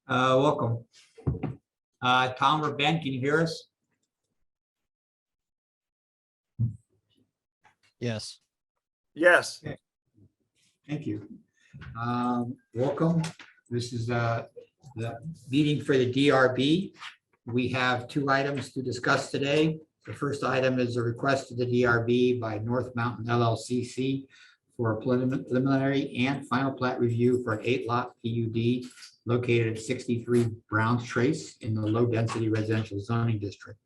Welcome. Tom or Ben, can you hear us? Yes. Yes. Okay. Thank you. Welcome. This is the meeting for the DRB. We have two items to discuss today. The first item is a request to the DRB by North Mountain LLCC for a preliminary and final plat review for an 8-lot PUD located at 63 Browns Trace in the low-density residential zoning district.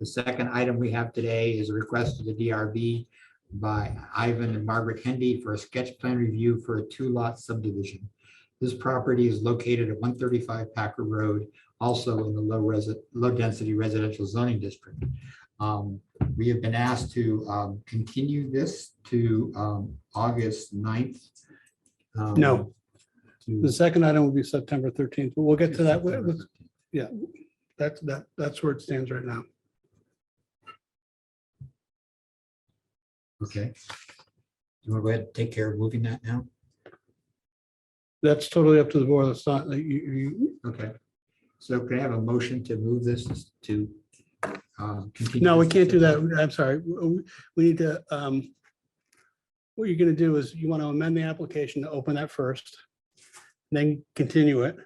The second item we have today is a request to the DRB by Ivan and Margaret Hendee for a sketch plan review for a 2-lot subdivision. This property is located at 135 Packard Road, also in the low-density residential zoning district. We have been asked to continue this to August 9th. No, the second item will be September 13th, but we'll get to that. Yeah, that's where it stands right now. Okay. You want to go ahead and take care of moving that now? That's totally up to the board. It's not like Okay. So can I have a motion to move this to continue? no, we this? can't do that. I'm sorry. We need to, what you're going to do is you want to amend the application to open that first, then continue it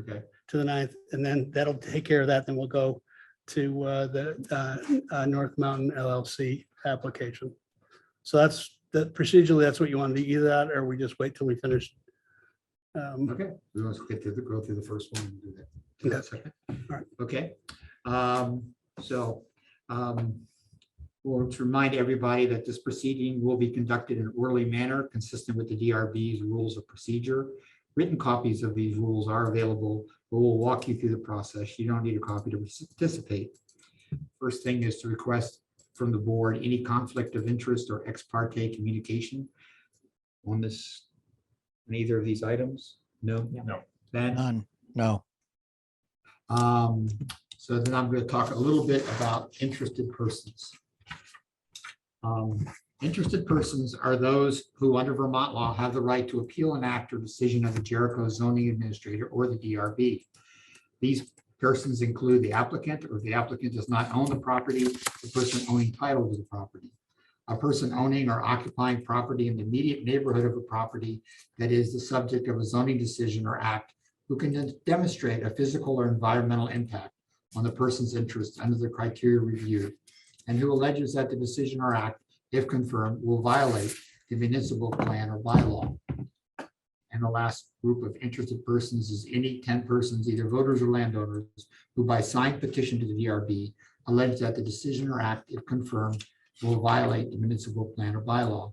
Okay. to the 9th, and then that'll take care of that. Then we'll go to the North Mountain LLC application. So that's procedurally, that's what you want to do, either that or we just wait till we finish. Okay. We want to go through the first one and do that. Do that second. All right. Okay. We'll to remind everybody that this proceeding will be conducted in an orderly manner consistent with the DRB's rules of procedure. Written copies of these rules are available, but we'll walk you through the process. You don't need a copy to participate. First thing is to request from the board any conflict of interest or ex parte communication on this, on either of these items? No? No. Ben? None. No. So then I'm going to talk a little bit about interested persons. Interested persons are those who under Vermont law have the right to appeal an act or decision of the Jericho zoning administrator or the DRB. These persons include the applicant, or if the applicant does not own the property, the person owning title to the property, a person owning or occupying property in the immediate neighborhood of a property that is the subject of a zoning decision or act, who can demonstrate a physical or environmental impact on the person's interest under the criteria reviewed, and who alleges that the decision or act, if confirmed, will violate the municipal plan or bylaw. And the last group of interested persons is any 10 persons, either voters or landowners, who by signed petition to the DRB allege that the decision or act, if confirmed, will violate the municipal plan or bylaw.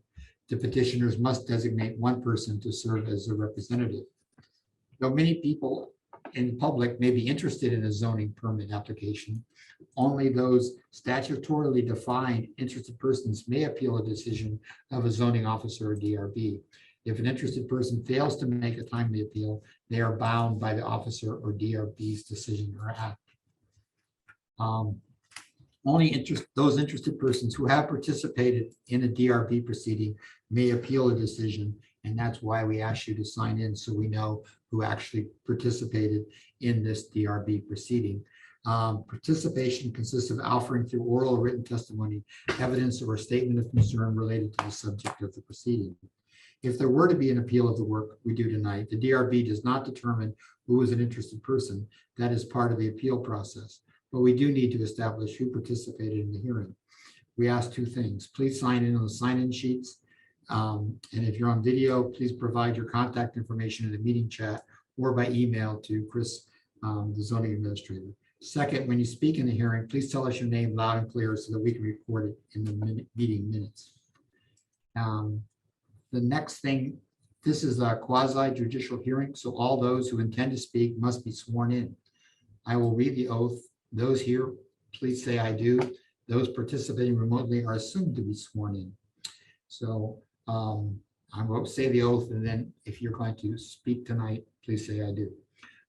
The petitioners must designate one person to serve as a representative. Though many people in the public may be interested in a zoning permit application, only those statutorily defined interested persons may appeal a decision of a zoning officer or DRB. If an interested person fails to make a timely appeal, they are bound by the officer or DRB's decision or act. Those interested persons who have participated in a DRB proceeding may appeal a decision, and that's why we ask you to sign in so we know who actually participated in this DRB proceeding. Participation consists of offering through oral or written testimony evidence or a statement of concern related to the subject of the proceeding. If there were to be an appeal of the work we do tonight, the DRB does not determine who is an interested person. That is part of the appeal process, but we do need to establish who participated in the hearing. We ask two things. Please sign in on the sign-in sheets. And if you're on video, please provide your contact information in the meeting chat or by email to Chris, the zoning administrator. Second, when you speak in the hearing, please tell us your name loud and clear so that we can record it in the meeting minutes. The next thing, this is a quasi judicial hearing, so all those who intend to speak must be sworn in. I will read the oath. Those here, please say I do. Those participating remotely are assumed to be sworn in. So I will say the oath, and then if you're going to speak tonight, please say I do.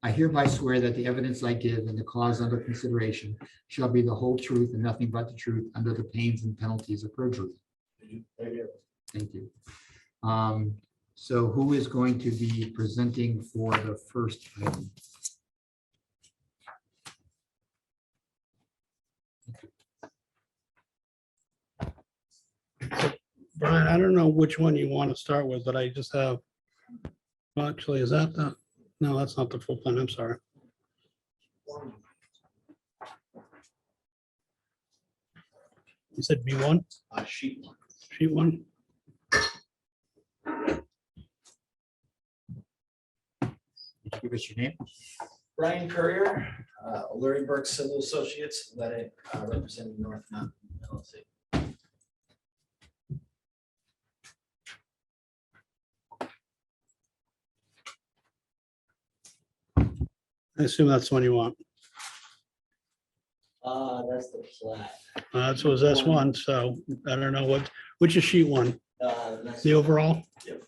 I hereby swear that the evidence I give in the cause under consideration shall be the whole truth and nothing but the truth under the pains and penalties of perjury. Thank you. So who is going to be presenting for the first item? Brian, I don't know which one you want to start with, but I just have, well, actually, is that the, no, that's not the full plan. I'm sorry. You said B1, Sheet one. sheet one? Give us your name. Brian Courier, Larry Burke Civil Associates, representing North Mountain LLC. I assume that's the one you want. That's the flat. That's was S1, so I don't know which is sheet one, the overall? Yep.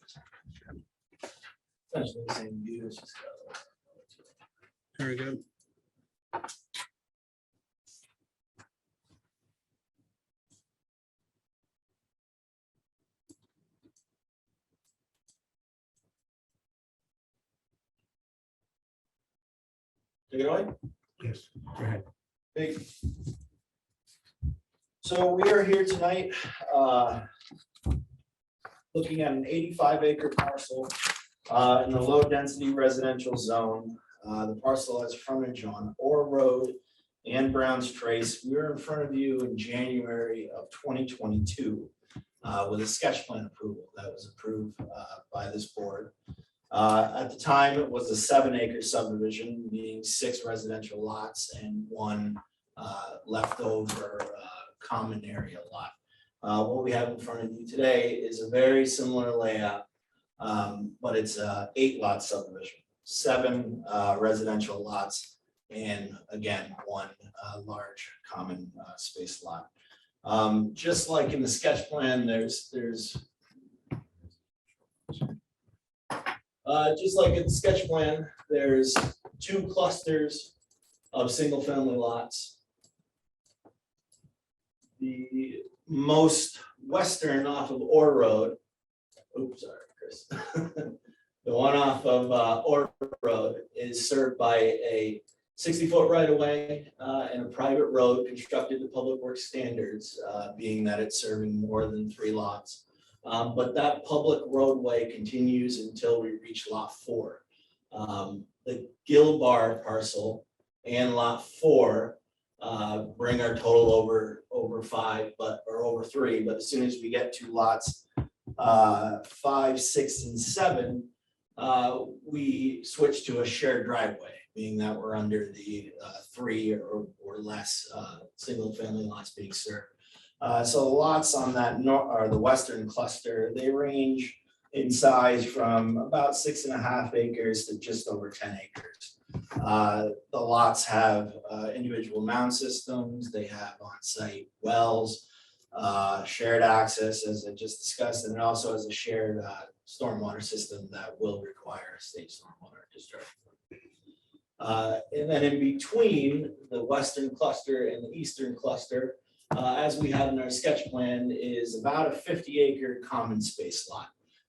Essentially the same view, it's just got Very good. Take it away. Yes, go ahead. Big. So we are here tonight, looking at an 85-acre parcel in the low-density residential zone. The parcel has frontage on Orr Road and Brown's Trace. We were in front of you in January of 2022 with a sketch plan approval that was approved by this board. At the time, it was a 7-acre subdivision, meaning 6 residential lots and 1 leftover common area lot. What we have in front of you today is a very similar layout, but it's a 8-lot subdivision, 7 residential lots, and again, 1 large common space lot. Just like in the sketch plan, just like in the sketch plan, there's 2 clusters of single-family lots. The most western off of Orr Road, oops, sorry, Chris. The one off of Orr Road is served by a 60-foot right-of-way and a private road constructed to public works standards, being that it's serving more than 3 lots. But that public roadway continues until we reach lot 4. The Gilbar parcel and lot 4 bring our total over 5, or over 3. But as soon as we get to lots 5, 6, and 7, we switch to a shared driveway, being that we're under the 3 or less single-family lots being served. So the lots on that or the western cluster, they range in size from about 6.5 acres to just over 10 acres. The lots have individual mound systems. They have on-site wells, shared access, as I just discussed, and it also has a shared stormwater system that will require a state stormwater discharge. And then in between the western cluster and the eastern cluster, as we have in our sketch plan, is about a 50-acre common space lot.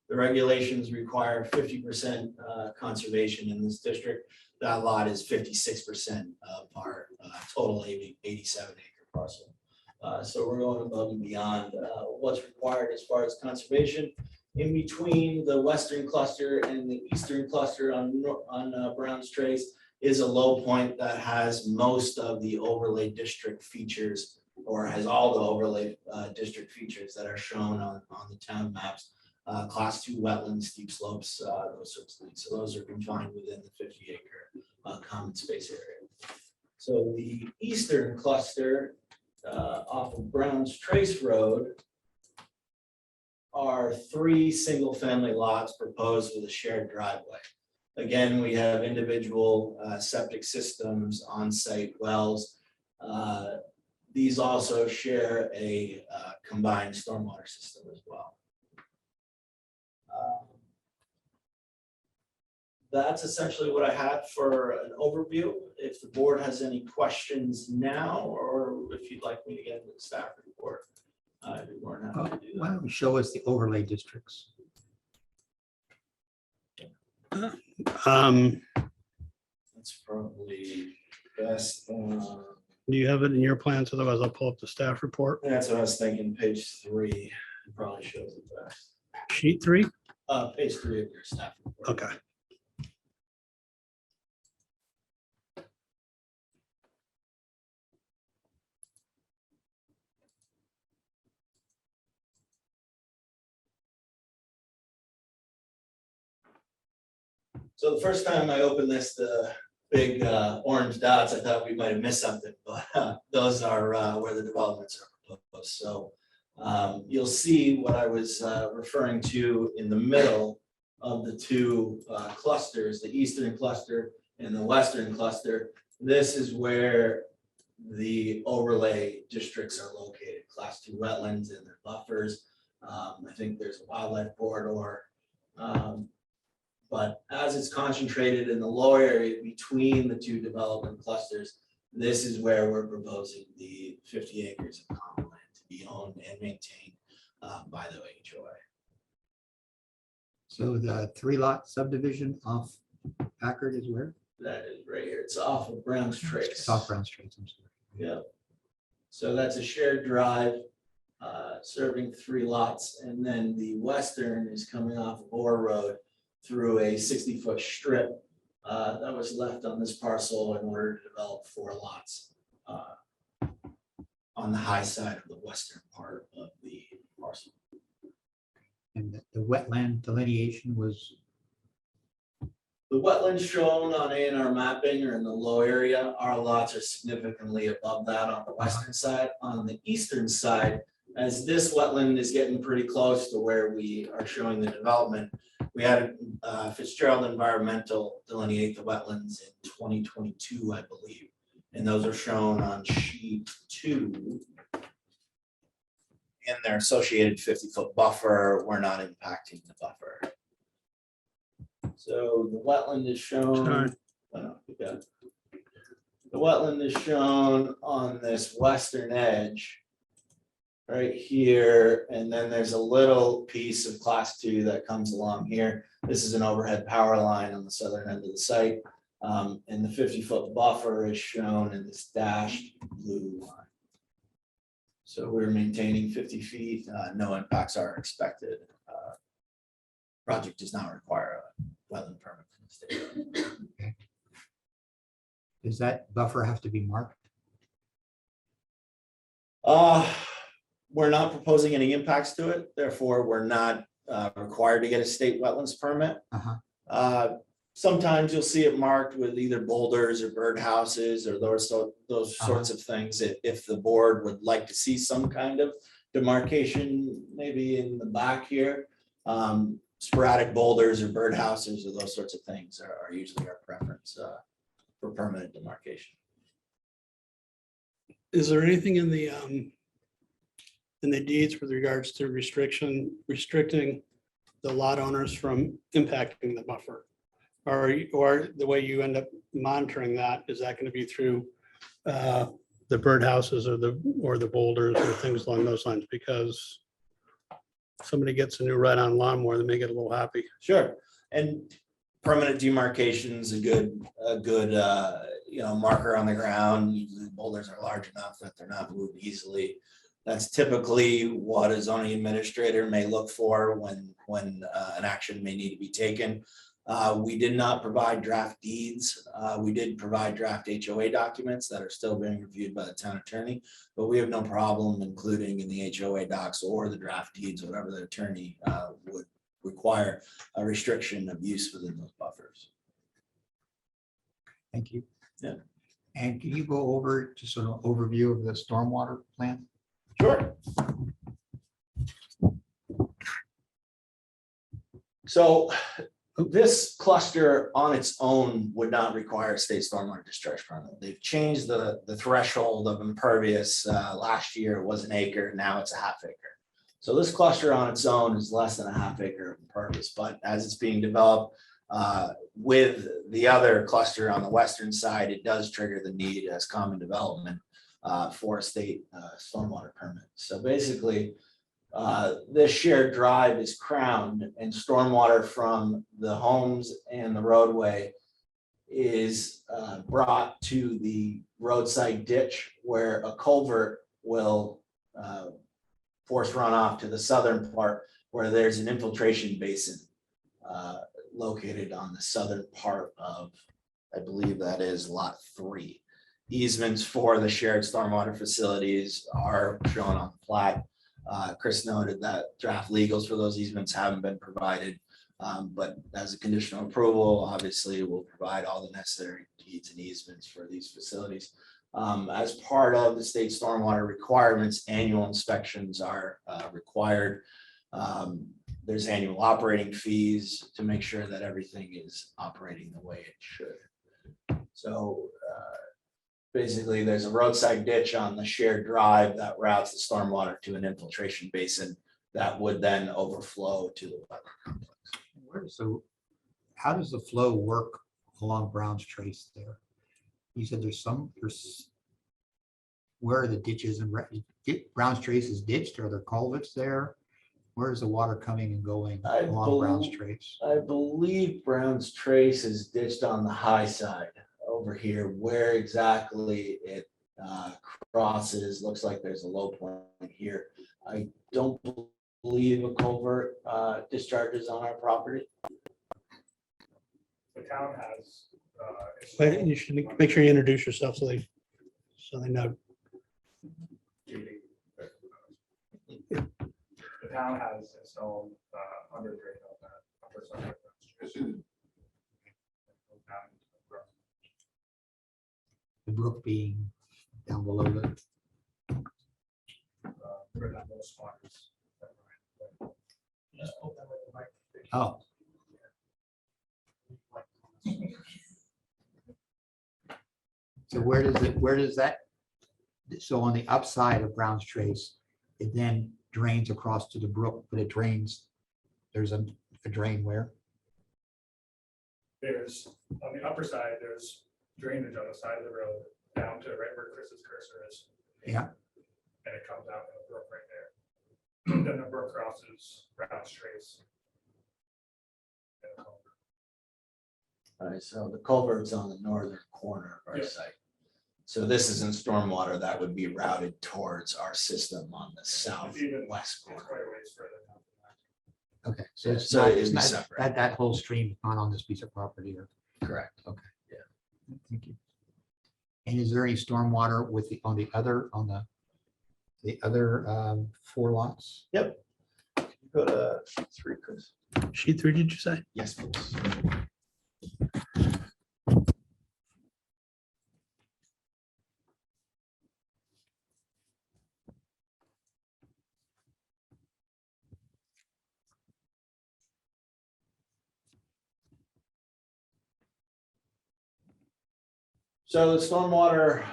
The regulations require 50% conservation in this district. That lot is 56% of our total 87-acre parcel. So we're going above and beyond what's required as far as conservation. In between the western cluster and the eastern cluster on Brown's Trace is a low point that has most of the overlay district features, or has all the overlay district features that are shown on the town maps. Class 2 wetlands, steep slopes, those sorts of things. So those are confined within the 50-acre common space area. So the eastern cluster off of Brown's Trace Road are 3 single-family lots proposed with a shared driveway. Again, we have individual septic systems, on-site wells. These also share a combined stormwater system as well. That's essentially what I had for an overview. If the board has any questions now, or if you'd like me to get into the staff report, I'd be more than happy to do Why that. don't you show us the overlay districts? That's probably best. Do you have it in your plans? Otherwise, I'll pull up the staff report. That's what I was thinking, page 3. It probably shows it best. Sheet 3? Page 3 of your staff report. Okay. So the first time I opened this, the big orange dots, I thought we might have missed something, but those are where the developments are proposed. So you'll see what I was referring to in the middle of the two clusters, the eastern cluster and the western cluster. This is where the overlay districts are located, class 2 wetlands and their buffers. I think there's a wildlife corridor. But as it's concentrated in the low area between the two development clusters, this is where we're proposing the 50 acres of common land to be owned and maintained by the HOA. So the 3-lot subdivision off Packard is where? That is right here. It's off of Brown's Trace. South Brown Straits, I'm sorry. Yeah. So that's a shared drive serving 3 lots. And then the western is coming off of Orr Road through a 60-foot strip that was left on this parcel in order to develop 4 lots on the high side of the western part of the parcel. And the wetland delineation was, The wetlands shown on A&R mapping are in the low area. Our lots are significantly above that on the western side. On the eastern side, as this wetland is getting pretty close to where we are showing the development, we had Fitzgerald Environmental delineate the wetlands in 2022, I believe. And those are shown on sheet 2. And their associated 50-foot buffer, we're not impacting the buffer. So the wetland is shown. Sorry. The wetland is shown on this western edge right here, and then there's a little piece of class 2 that comes along here. This is an overhead power line on the southern end of the site. And the 50-foot buffer is shown in this dashed blue line. So we're maintaining 50 feet, no impacts are expected. Project does not require a wetland permit from the state. okay. Does that buffer have to be marked? We're not proposing any impacts to it, therefore we're not required to get a state wetlands permit. Sometimes you'll see it marked with either boulders or birdhouses or those sorts of things. If the board would like to see some kind of demarcation, maybe in the back here, sporadic boulders or birdhouses or those sorts of things are usually our preference for permanent demarcation. Is there anything in the deeds with regards to restricting the lot owners from impacting the buffer? Or the way you end up monitoring that, is that going to be through the birdhouses or the boulders or things along those lines? Because somebody gets a new ride-on lawnmower, they may get a little happy. Sure, and permanent demarcation is a good marker on the ground. Usually boulders are large enough that they're not moved easily. That's typically what a zoning administrator may look for when an action may need to be taken. We did not provide draft deeds. We did provide draft HOA documents that are still being reviewed by the town attorney, but we have no problem including in the HOA docs or the draft deeds, whatever the attorney would require a restriction of use within those buffers. Thank you. Yeah. And can you go over just sort of overview of the stormwater plan? Sure. So this cluster on its own would not require a state stormwater discharge permit. They've changed the threshold of impervious. Last year it was an acre, now it's a ½ acre. So this cluster on its own is less than a ½ acre of impervious, but as it's being developed with the other cluster on the western side, it does trigger the need as common development for a state stormwater permit. So basically, this shared drive is crowned and stormwater from the homes and the roadway is brought to the roadside ditch where a culvert will forced runoff to the southern part where there's an infiltration basin located on the southern part of, I believe that is lot 3. Easements for the shared stormwater facilities are shown on the plat. Chris noted that draft legals for those easements haven't been provided, but as a conditional approval, obviously we'll provide all the necessary deeds and easements for these facilities. As part of the state stormwater requirements, annual inspections are required. There's annual operating fees to make sure that everything is operating the way it should. So basically, there's a roadside ditch on the shared drive that routes the stormwater to an infiltration basin that would then overflow to the wetland complex. So how does the flow work along Brown's Trace there? You said there's where are the ditches and Brown's Trace is ditched? Are there culverts there? Where is the water coming and going along Brown's Trace? I believe Brown's Trace is ditched on the high side over here. Where exactly it crosses, looks like there's a low point here. I don't believe a culvert discharges on our property. The town has. But you should make sure you introduce yourself so they know. The town has installed under drain on that upper side of the street. The brook being down below the, Where that little spot is. oh, so where does that, so on the upside of Brown's Trace, it then drains across to the brook, but it drains, there's a drain where? There's, on the upper side, there's drainage on the side of the road down to right where Chris's cursor is. Yeah. And it comes out in the brook right there. Then the brook crosses Brown's Trace. And a culvert. All right, so the culvert's on the northern corner of our Yep. site. So this isn't stormwater that would be routed towards our system on the southwest It's corner. quite a ways further down than that. Okay, so it's So not, it'd it's be not, separate. that whole stream is not on this piece of property or, Correct. thank you. And is there any stormwater with the, on the other 4 lots? Yep. Go to 3, Chris. Sheet 3, did you say? Yes, please. So the stormwater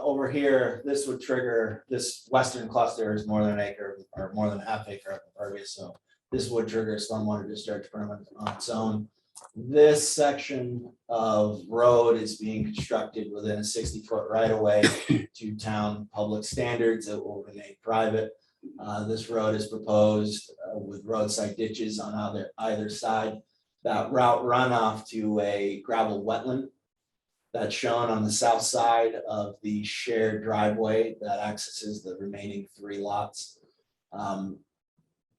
over here, this would trigger, this western cluster is more than an acre or more than half acre of impervious, so this would trigger a stormwater discharge permit on its own. This section of road is being constructed within a 60-foot right of way to town public standards. It will remain private. This road is proposed with roadside ditches on either side that route runoff to a gravel wetland that's shown on the south side of the shared driveway that accesses the remaining 3 lots.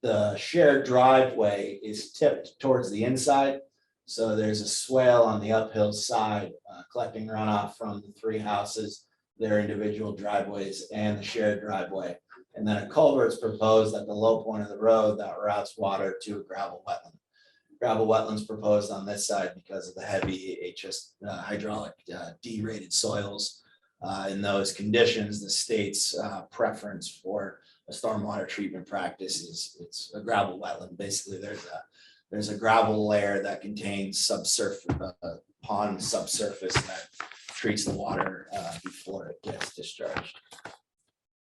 The shared driveway is tipped towards the inside. So there's a swale on the uphill side collecting runoff from the 3 houses, their individual driveways and the shared driveway. And then a culvert is proposed at the low point of the road that routes water to a gravel wetland. Gravel wetlands proposed on this side because of the heavy hydraulic D-rated soils. In those conditions, the state's preference for a stormwater treatment practice is it's a gravel wetland. Basically, there's a gravel layer that contains pond subsurface that treats the water before it gets discharged.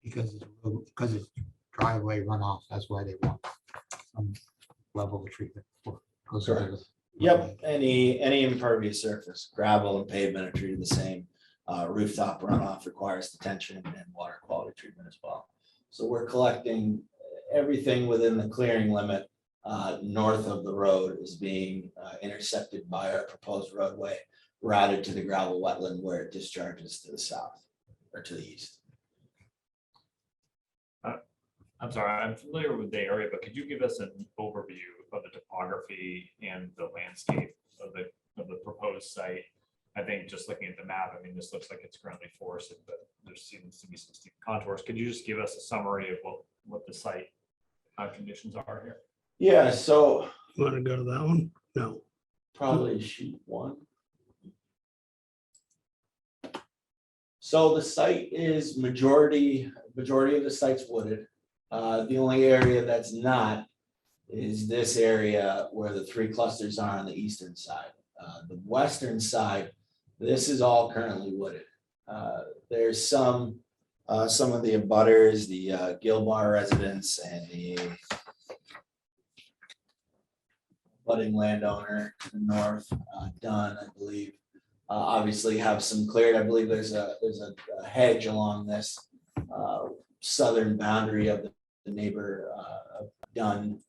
Because it's driveway runoff, that's why they want some level of treatment for. Correct. Yep, any impervious surface, gravel and pavement are treated the same. Rooftop runoff requires detention and water quality treatment as well. So we're collecting everything within the clearing limit north of the road is being intercepted by our proposed roadway, routed to the gravel wetland where it discharges to the south or to the east. I'm sorry, I'm familiar with the area, but could you give us an overview of the topography and the landscape of the proposed site? I think just looking at the map, I mean, this looks like it's currently forested, but there seems to be some steep contours. Could you just give us a summary of what the site conditions are here? Yeah, so You want to go to that one? No. probably sheet one. So the site is majority of the site's wooded. The only area that's not is this area where the three clusters are on the eastern side. The western side, this is all currently wooded. There's some of the abutters, the Gilbar residents and the budding landowner to the north, Dunn, I believe, obviously have some cleared. I believe there's a hedge along this southern boundary of the neighbor of Dunn,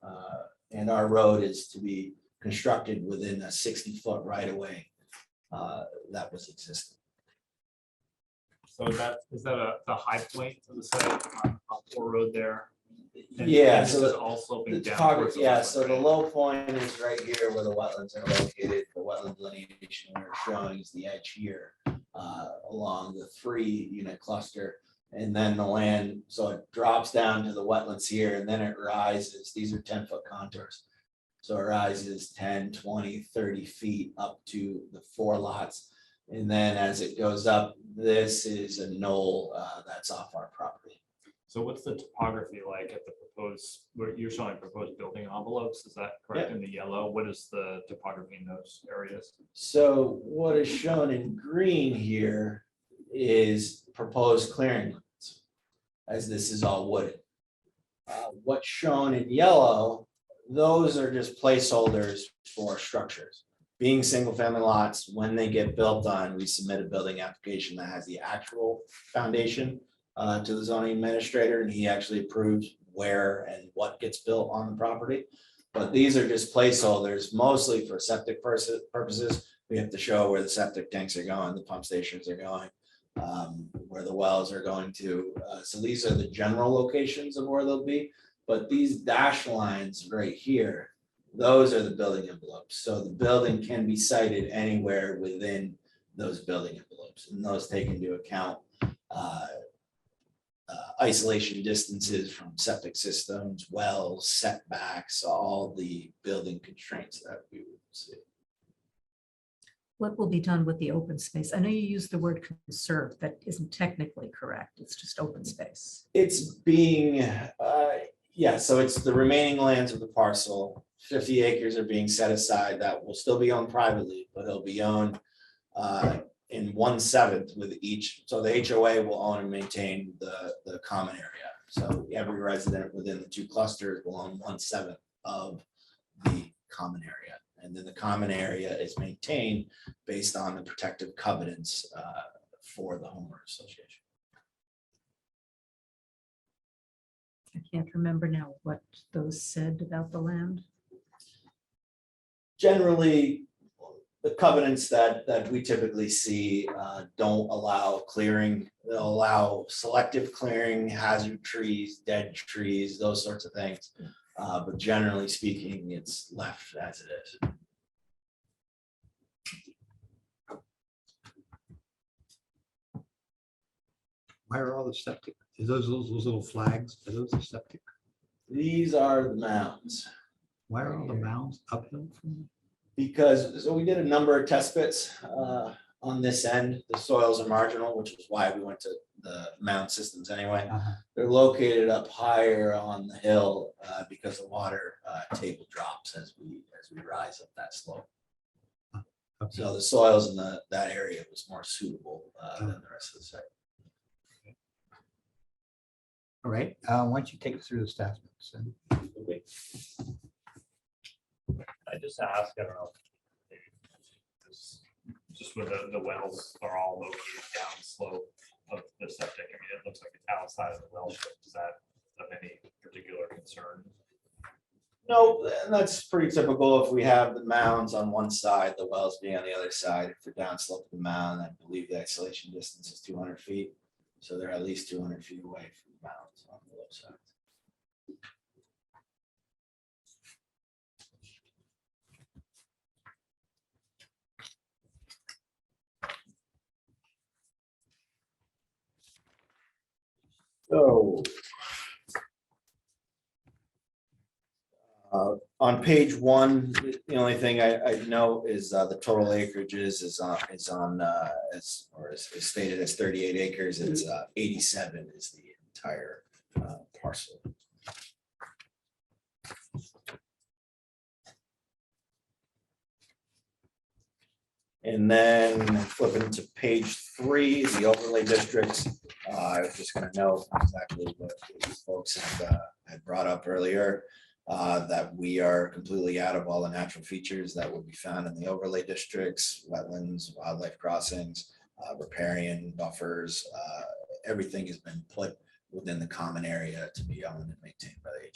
and our road is to be constructed within a 60-foot right of way that was existing. So is that the high point of the site on Port Road there? And Yeah, this so is all sloping the down. topography, towards the yeah, wetland, so the right? low point is right here where the wetlands are located. The wetland delineation we're showing is the edge here along the 3-unit cluster. And then the land, so it drops down to the wetlands here and then it rises. These are 10-foot contours. So it rises 10, 20, 30 feet up to the 4 lots. And then as it goes up, this is a knoll that's off our property. So what's the topography like at the proposed, where you're showing proposed building envelopes? Is that correct in the yellow? What is the topography in those areas? So what is shown in green here is proposed clearing limits, as this is all wooded. What's shown in yellow, those are just placeholders for structures. Being single-family lots, when they get built on, we submit a building application that has the actual foundation to the zoning administrator, and he actually approves where and what gets built on the property. But these are just placeholders, mostly for septic purposes. We have to show where the septic tanks are going, the pump stations are going, where the wells are going to. So these are the general locations of where they'll be. But these dash lines right here, those are the building envelopes. So the building can be sited anywhere within those building envelopes, and those take into account isolation distances from septic systems, wells, setbacks, all the building constraints that we would see. What will be done with the open space? I know you use the word conserve, that isn't technically correct. It's just open space. It's being, yeah, so it's the remaining lands of the parcel. 50 acres are being set aside that will still be owned privately, but it'll be owned in 1/7 with each. So the HOA will own and maintain the common area. So every resident within the 2 clusters will own 1/7 of the common area. And then the common area is maintained based on the protective covenants for the homeowner association. I can't remember now what those said about the land. Generally, the covenants that we typically see don't allow clearing. They'll allow selective clearing, hazard trees, dead trees, those sorts of things. But generally speaking, it's left as it is. Why are all the septic, is those little flags, are those the septic? These are the mounds. Why are all the mounds uphill from? Because, so we did a number of test pits on this end. The soils are marginal, which is why we went to the mound systems anyway. They're located up higher on the hill because the water table drops as we rise up that slope. Okay. So the soils in that area was more suitable than the rest of the site. All right, why don't you take us through the staff notes? Okay. I just ask, I don't know. Maybe just where the wells are all located down slope of the septic. I mean, it looks like it's outside of the well strip. Is that of any particular concern? No, and that's pretty typical. If we have the mounds on one side, the wells being on the other side. If we're down slope of the mound, I believe the isolation distance is 200 feet. So they're at least 200 feet away from the mounds on the left side. So. On page one, the only thing I know is the total acreages is stated as 38 acres. It's 87 is the entire parcel. And then flipping to page 3, the overlay districts. I was just going to know exactly what these folks had brought up earlier. That we are completely out of all the natural features that would be found in the overlay districts, wetlands, wildlife crossings, riparian buffers. Everything has been put within the common area to be owned and maintained by the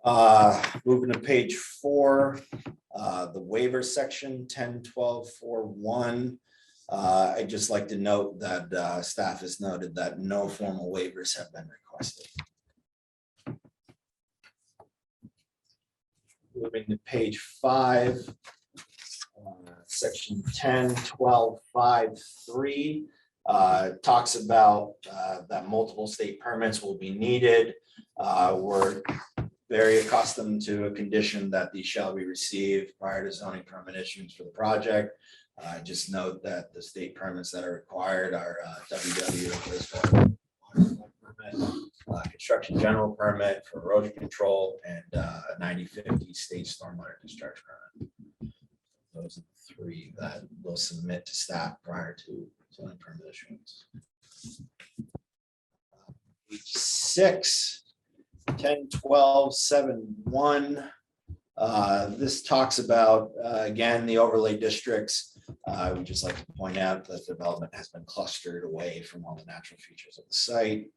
HOA. Moving to page 4, the waiver section 10.12.4.1. I'd just like to note that staff has noted that no formal waivers have been requested. Moving to page 5, section 10.12.5.3 talks about that multiple state permits will be needed. We're very accustomed to a condition that these shall be received prior to zoning permit issuance for the project. Just note that the state permits that are required are WW construction general permit for erosion control and 9050 state stormwater discharge permit. Those are the 3 that we'll submit to staff prior to zoning permit issuance. Page 6, 10.12.7.1. This talks about, again, the overlay districts. I would just like to point out that development has been clustered away from all the natural features of the site.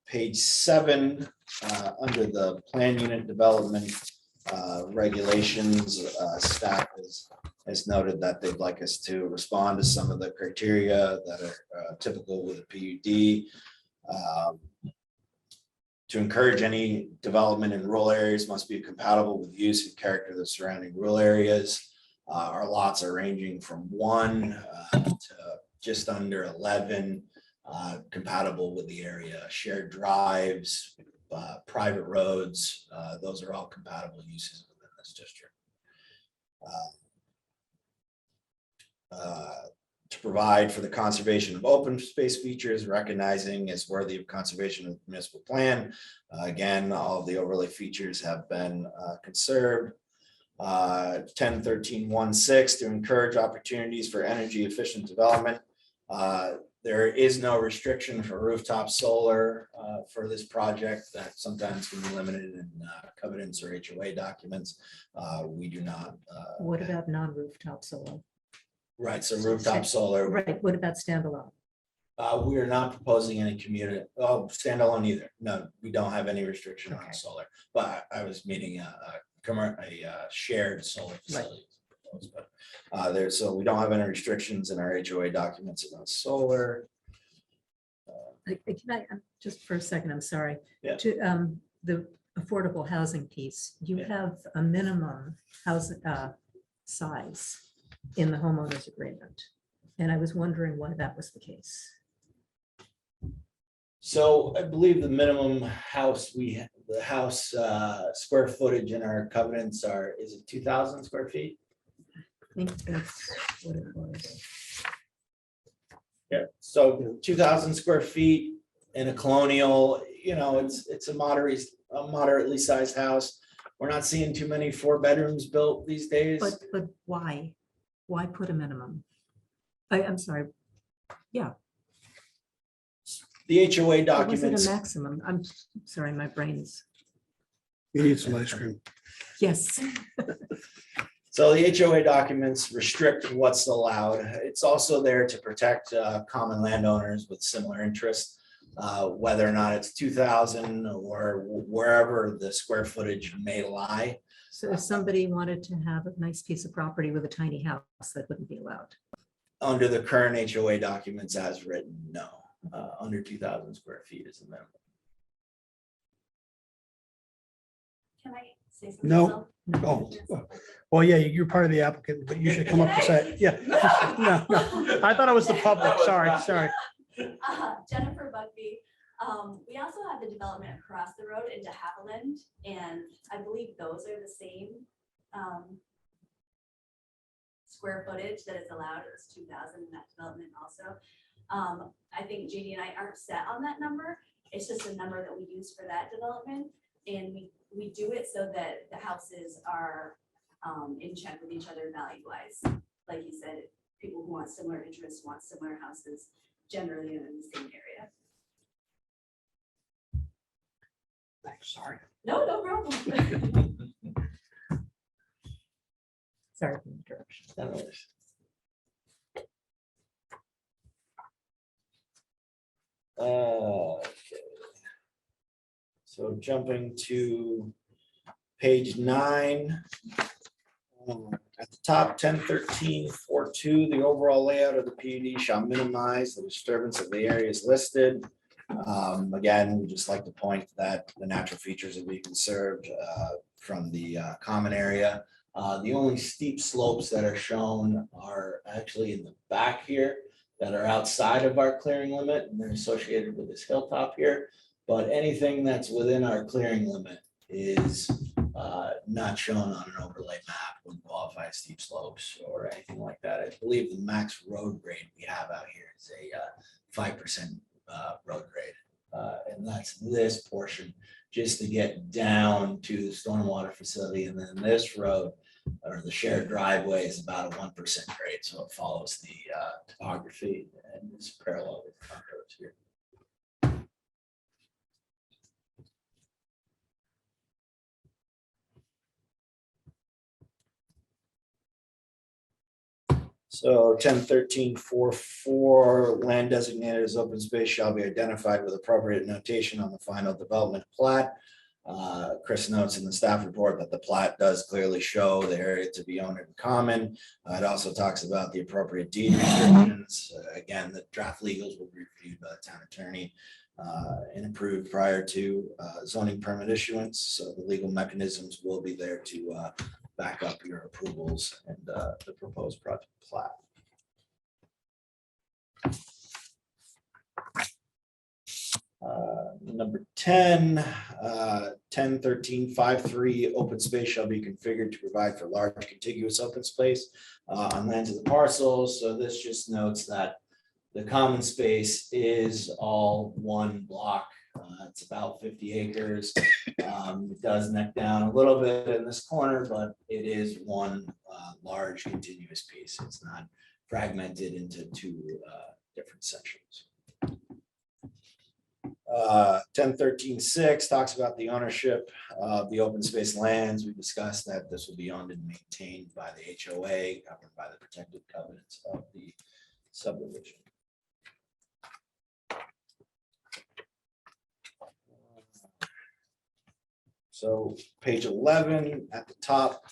Page 7, under the plan unit development regulations, staff has noted that they'd like us to respond to some of the criteria that are typical with a PUD. To encourage any development in rural areas must be compatible with use and character of the surrounding rural areas. Our lots are ranging from 1 to just under 11, compatible with the area. Shared drives, private roads, those are all compatible uses within this district. To provide for the conservation of open space features, recognizing as worthy of conservation of the municipal plan. Again, all of the overlay features have been conserved. 10.13.1.6 to encourage opportunities for energy efficient development. There is no restriction for rooftop solar for this project that sometimes can be limited in covenants or HOA documents. We do not. What about non-rooftop solar? Right, so rooftop solar. Right, what about standalone? We are not proposing any standalone either. No, we don't have any restriction on Okay. solar, but I was meaning a shared solar facility. But so we don't have any restrictions in our HOA documents about solar. Can I, just for a second, I'm sorry. Yeah. To the affordable housing piece, you Yeah. have a minimum house size in the homeowners agreement. And I was wondering why that was the case. So I believe the minimum house the house square footage in our covenants is it 2,000 square feet? I think that's what it was. Yeah, so 2,000 square feet in a colonial, it's a moderately sized house. We're not seeing too many 4 bedrooms built these days. But why? Why put a minimum? I'm sorry. Yeah. The HOA Or was it documents. a maximum? I'm sorry, my brain's, You need some ice cream. yes. So the HOA documents restrict what's allowed. It's also there to protect common landowners with similar interests, whether or not it's 2,000 or wherever the square footage may lie. So if somebody wanted to have a nice piece of property with a tiny house, that wouldn't be allowed. Under the current HOA documents as written, no. Under 2,000 square feet is the minimum. Can I say something? No. Bill? Oh, well, yeah, you're part of the applicant, but you should come up to say, yeah. No, no, I thought it was the public. Sorry. Jennifer Bugby. We also have the development across the road into Haviland, and I believe those are the same square footage that is allowed. It was 2,000 in that development also. I think JD and I aren't set on that number. It's just a number that we use for that development, and we do it so that the houses are in check with each other value-wise. Like you said, people who want similar interests want similar houses, generally in the same area. Thanks, sorry. No problem. Sorry for the interruption. Okay. So jumping to page 9. At the top, 1013.4.2, the overall layout of the PUD shall minimize the disturbance of the areas listed. Again, we just like to point that the natural features will be conserved from the common area. The only steep slopes that are shown are actually in the back here that are outside of our clearing limit, and they're associated with this hilltop here. But anything that's within our clearing limit is not shown on an overlay map, wouldn't qualify as steep slopes or anything like that. I believe the max road grade we have out here is a 5% road grade. And that's this portion just to get down to the stormwater facility. And then this road or the shared driveway is about a 1% grade. So it follows the topography and is parallel with the roads here. So 1013.4.4, land designated as open space shall be identified with appropriate notation on the final development plat. Chris notes in the staff report that the plat does clearly show the area to be owned in common. It also talks about the appropriate deed restrictions. Again, the draft legals will be reviewed by the town attorney and approved prior to zoning permit issuance. So the legal mechanisms will be there to back up your approvals and the proposed project plat. Number 10, 1013.5.3, open space shall be configured to provide for large contiguous open space on lands of the parcels. So this just notes that the common space is all one block. It's about 50 acres. It does neck down a little bit in this corner, but it is one large continuous piece. It's not fragmented into two different sections. 1013.6 talks about the ownership of the open space lands. We discussed that this will be owned and maintained by the HOA, governed by the protected covenants of the subdivision. So page 11 at the top,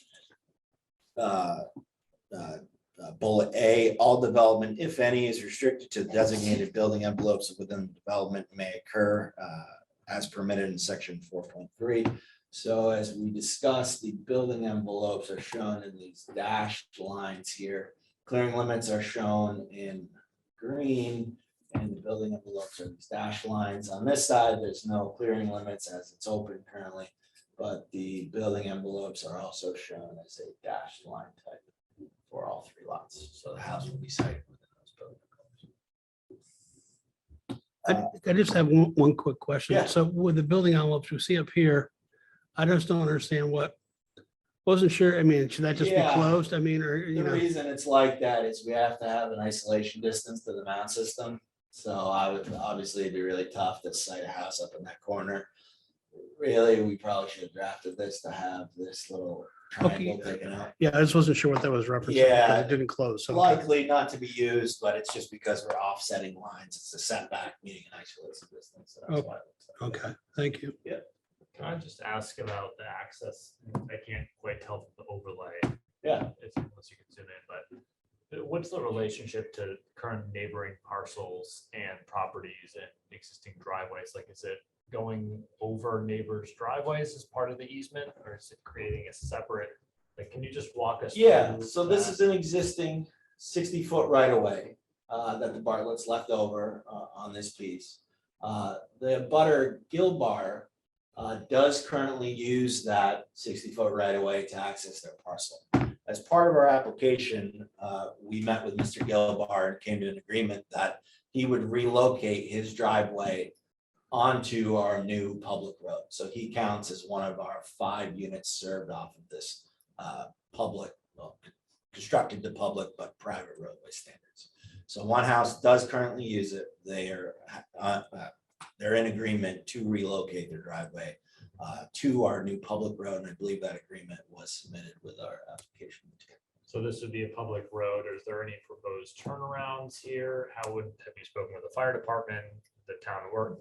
bullet A, all development, if any, is restricted to designated building envelopes within the development may occur as permitted in section 4.3. So as we discussed, the building envelopes are shown in these dashed lines here. Clearing limits are shown in green, and the building envelopes are these dashed lines. On this side, there's no clearing limits as it's open currently, but the building envelopes are also shown as a dashed line type for all three lots. So the house will be sited within those building envelopes. I just have one quick question. Yeah. So with the building envelopes we see up here, I just don't understand wasn't sure. I mean, should that just be Yeah. closed? I mean, or, you The know, reason it's like that is we have to have an isolation distance to the mount system. So I would obviously it'd be really tough to site a house up in that corner. Really, we probably should have drafted this to have this little triangle taken out. yeah, I just wasn't sure what that was referencing. Yeah. Because it didn't close. So Likely not to be used, but it's just because we're offsetting lines. It's a setback, meaning an isolation distance. So that's why it looks like that. okay, thank you. Can I just ask about the access? I can't quite tell from the overlay. Yeah. Unless you can zoom in, but what's the relationship to current neighboring parcels and properties and existing driveways? Like, is it going over neighbors' driveways as part of the easement, or is it creating a separate, like, can you just walk us? Yeah, through so this that? is an existing 60-foot right of way that the Bartlett's left over on this piece. The butter Gilbar does currently use that 60-foot right of way to access their parcel. As part of our application, we met with Mr. Gilbar and came to an agreement that he would relocate his driveway onto our new public road. So he counts as one of our 5 units served off of this public, well, constructed to public but private roadway standards. So one house does currently use it. They're in agreement to relocate their driveway to our new public road, and I believe that agreement was submitted with our application. So this would be a public road, or is there any proposed turnarounds here? Have you spoken with the fire department, the town work,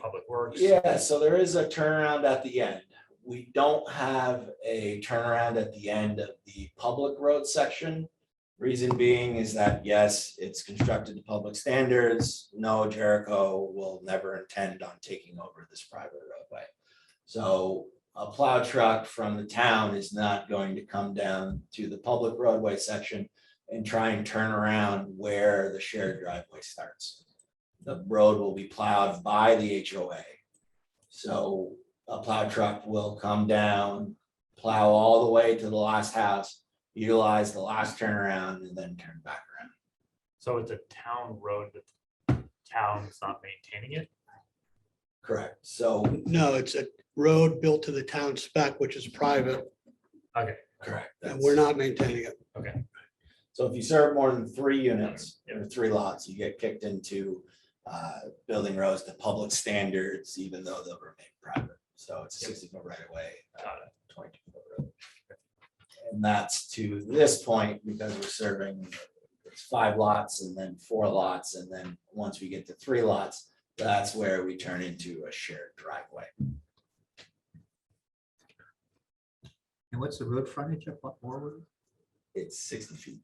public works? Yeah, so there is a turnaround at the end. We don't have a turnaround at the end of the public road section. Reason being is that, yes, it's constructed to public standards. No, Jericho will never intend on taking over this private roadway. So a plow truck from the town is not going to come down to the public roadway section and try and turn around where the shared driveway starts. The road will be plowed by the HOA. So a plow truck will come down, plow all the way to the last house, utilize the last turnaround, and then turn back around. So it's a town road, but the town's not maintaining it? Correct. So, No, it's a road built to the town spec, which is private, Okay, correct. and we're not maintaining it. okay. So if you serve more than 3 units or 3 lots, you get kicked into building roads to public standards, even though they'll remain private. So it's a 60-foot right away, 22-foot road. And that's to this point because we're serving it's 5 lots and then 4 lots. And then once we get to 3 lots, that's where we turn into a shared driveway. And what's the road frontage up forward? It's 60 feet.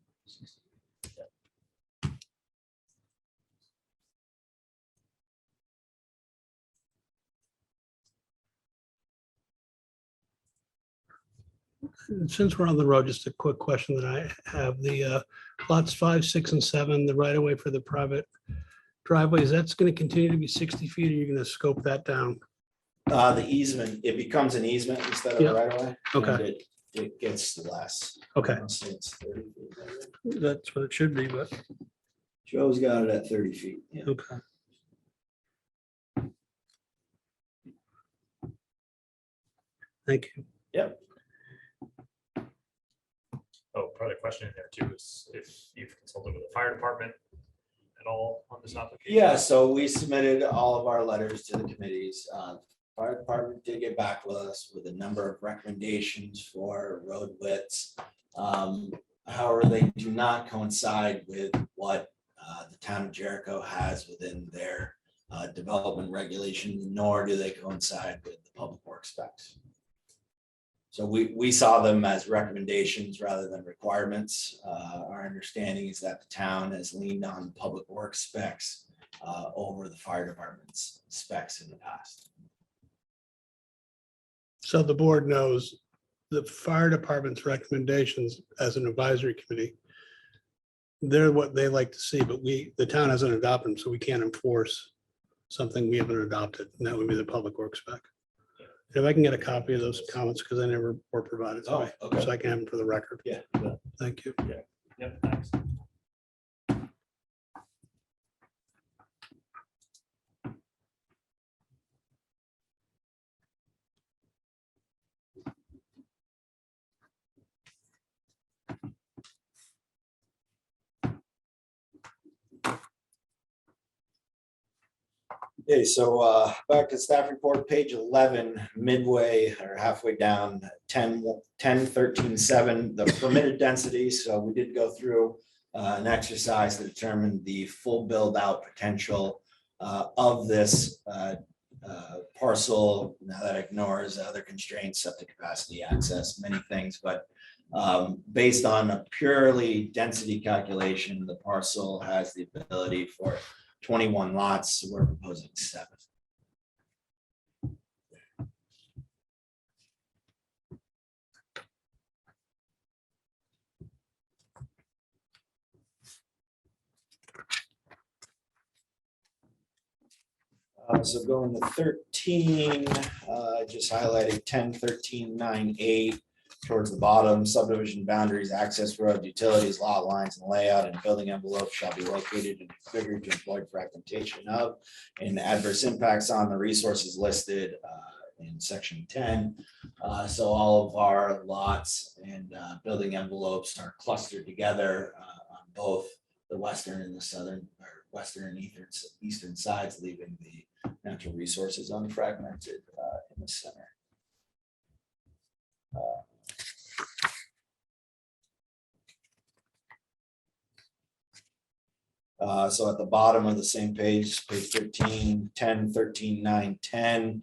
Since we're on the road, just a quick question that I have, the lots 5, 6, and 7, the right of way for the private driveways, that's going to continue to be 60 feet, or you're going to scope that down? The easement, it becomes an easement instead of Yeah. a right away. Okay. It gets less. Okay, I'll say it's 30 feet, maybe. that's what it should be, but, Joe's got it at 30 feet. Yeah. okay. Thank you. Yep. Oh, part of the question in there too is if you've consulted with the fire department at all on this application? Yeah, so we submitted all of our letters to the committees. Fire department did get back with us with a number of recommendations for road widths. However, they do not coincide with what the town of Jericho has within their development regulations, nor do they coincide with the public works specs. So we saw them as recommendations rather than requirements. Our understanding is that the town has leaned on public works specs over the fire department's specs in the past. So the board knows the fire department's recommendations as an advisory committee. They're what they like to see, but the town hasn't adopted them, so we can't enforce something we haven't adopted, and that would be the public works spec. If I can get a copy of those comments, because I never were provided to me, Oh, okay. so I can have them for the record. Yeah. Thank you. Yep, thanks. Okay, so back to staff report, page 11, midway or halfway down, 10.13.7, the permitted density. So we did go through an exercise to determine the full build out potential of this parcel. Now that ignores other constraints, septic capacity, access, many things, but based on a purely density calculation, the parcel has the ability for 21 lots, we're proposing 7. so going to 13, just highlighted 10-13-9-8 towards the bottom. Subdivision boundaries, access road, utilities, lot lines, and layout and building envelopes shall be located and configured to avoid fragmentation of and adverse impacts on the resources listed in section 10. So all of our lots and building envelopes are clustered together on both the western and the southern, or western and eastern sides, leaving the natural resources unfragmented in the center. So at the bottom of the same page, page 13, 10, 13, 9, 10,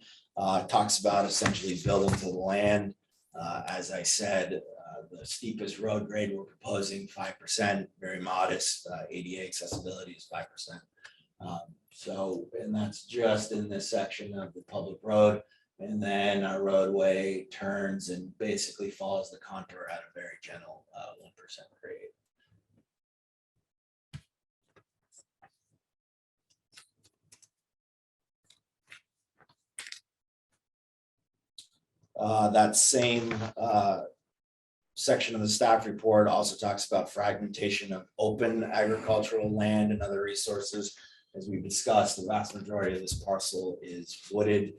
talks about essentially building to the land. As I said, the steepest road grade we're proposing 5%, very modest. ADA accessibility is 5%. So, and that's just in this section of the public road. And then our roadway turns and basically follows the contour at a very gentle 1% grade. That same section of the staff report also talks about fragmentation of open agricultural land and other resources. As we've discussed, the vast majority of this parcel is wooded.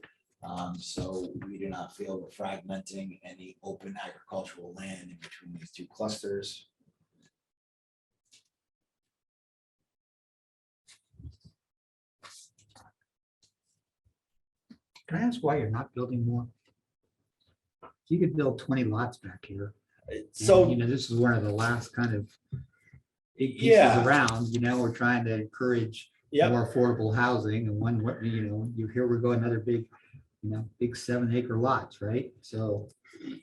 So we do not feel we're fragmenting any open agricultural land in between these two clusters. Can I ask why you're not building more? You could build 20 lots back here. So, You know, this is one of the last kind of big pieces Yeah. around, you know, we're trying to encourage yep, more affordable housing and one, what, you know, here we go, another big, you know, big 7-acre lots, right? So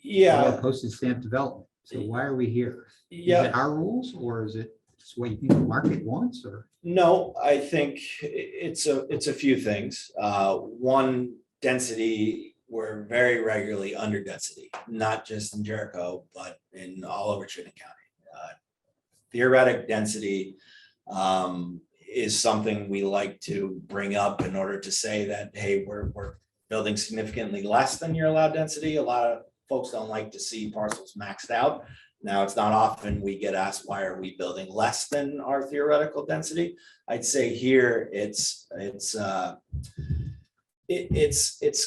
yeah, postage stamp development. So why are we here? Is yeah. it our rules or is it just what you think the market wants or? No, I think it's a few things. One, density, we're very regularly under density, not just in Jericho, but in all over Chittenden County. Theoretic density is something we like to bring up in order to say that, hey, we're building significantly less than your allowed density. A lot of folks don't like to see parcels maxed out. Now, it's not often we get asked, why are we building less than our theoretical density? I'd say here it's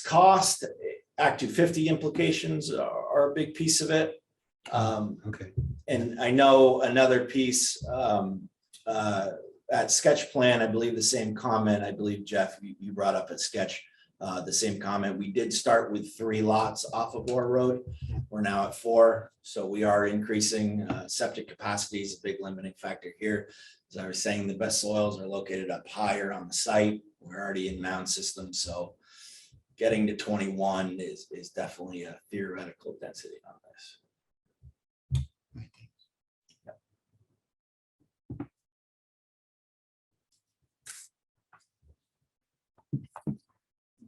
cost. Act 250 implications are a big piece of it. Okay. And I know another piece at sketch plan, I believe the same comment, I believe, Jeff, you brought up at sketch, the same comment. We did start with 3 lots off of Orr Road. We're now at 4. So we are increasing septic capacity is a big limiting factor here. As I was saying, the best soils are located up higher on the site. We're already in mound systems. So getting to 21 is definitely a theoretical density on this.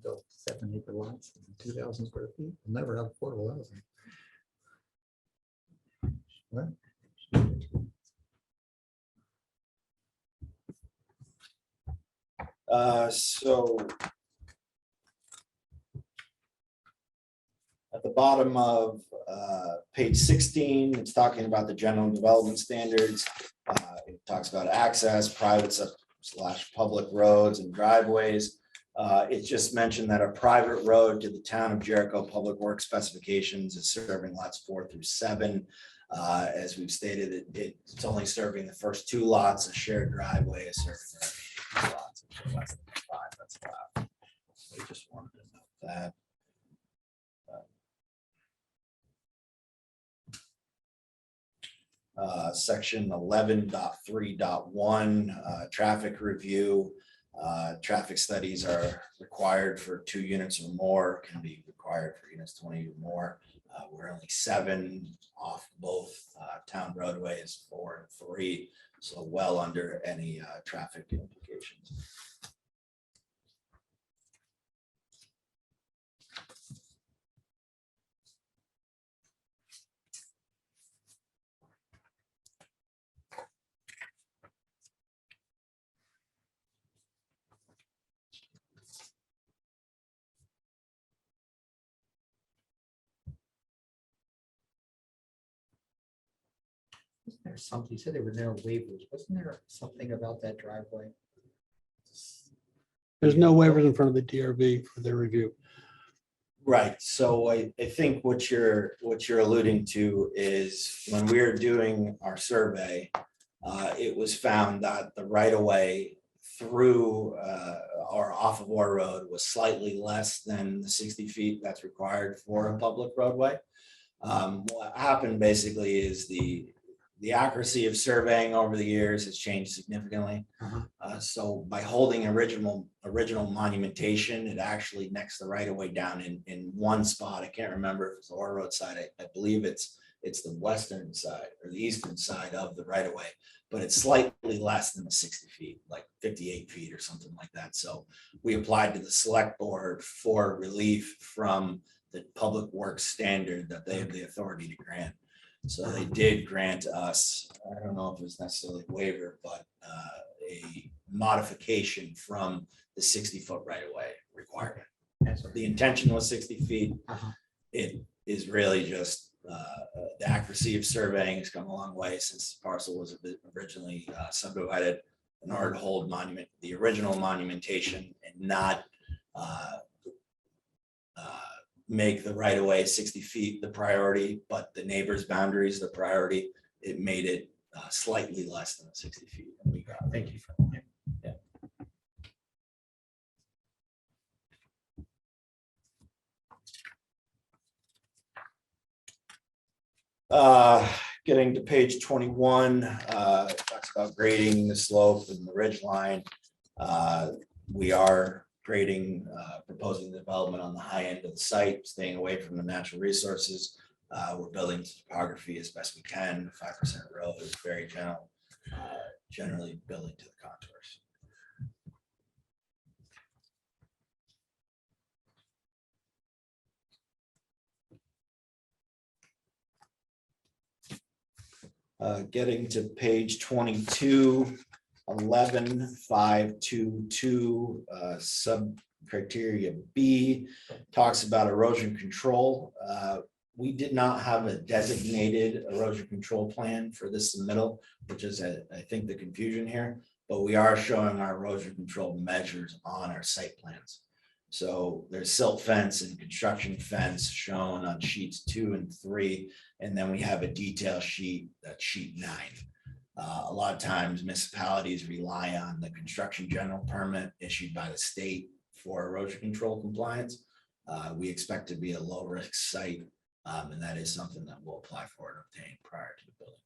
Built 7-acre lots, 2,000 square feet, we'll never have affordable housing. What? So at the bottom of page 16, it's talking about the general development standards. It talks about access, private / public roads and driveways. It's just mentioned that a private road to the town of Jericho Public Works specifications is serving lots 4 through 7. As we've stated, it's only serving the first 2 lots. A shared driveway is serving the remaining 2 lots. So less than 5, that's allowed. We just wanted to note that. Section 11.3.1, traffic review. Traffic studies are required for 2 units or more, can be required for units 20 or more. We're only 7 off both town roadways, 4 and 3, so well under any traffic implications. Wasn't there something, you said there were no waivers, wasn't there something about that driveway? There's no waivers in front of the DRB for their review. Right, so I think what you're alluding to is when we were doing our survey, it was found that the right of way through or off of War Road was slightly less than the 60 feet that's required for a public roadway. What happened basically is the accuracy of surveying over the years has changed significantly. So by holding original monumentation, it actually necks the right of way down in one spot. I can't remember if it's the Ore Road side. I believe it's the western side or the eastern side of the right of way, but it's slightly less than the 60 feet, like 58 feet or something like that. So we applied to the select board for relief from the public works standard that they have the authority to grant. So they did grant us, I don't know if it was necessarily a waiver, but a modification from the 60-foot right-of-way requirement. And so The intention was 60 feet. Uh-huh. It is really just the accuracy of surveying has come a long way since the parcel was originally subdivided in order to hold the original monumentation and not make the right of way 60 feet the priority, but the neighbor's boundaries the priority. It made it slightly less than 60 feet. And we got, Thank you. Getting to page 21, talks about grading the slope and the ridge line. We are grading, proposing the development on the high end of the site, staying away from the natural resources. We're building to topography as best we can. 5% road is very general, generally building to the contours. Getting to page 22, 11.522, sub criteria B talks about erosion control. We did not have a designated erosion control plan for this submittal, which is I think the confusion here, but we are showing our erosion control measures on our site plans. So there's silt fence and construction fence shown on sheets 2 and 3. And then we have a detail sheet, that's sheet 9. A lot of times municipalities rely on the construction general permit issued by the state for erosion control compliance. We expect to be a low risk site, and that is something that we'll apply for and obtain prior to the building permit.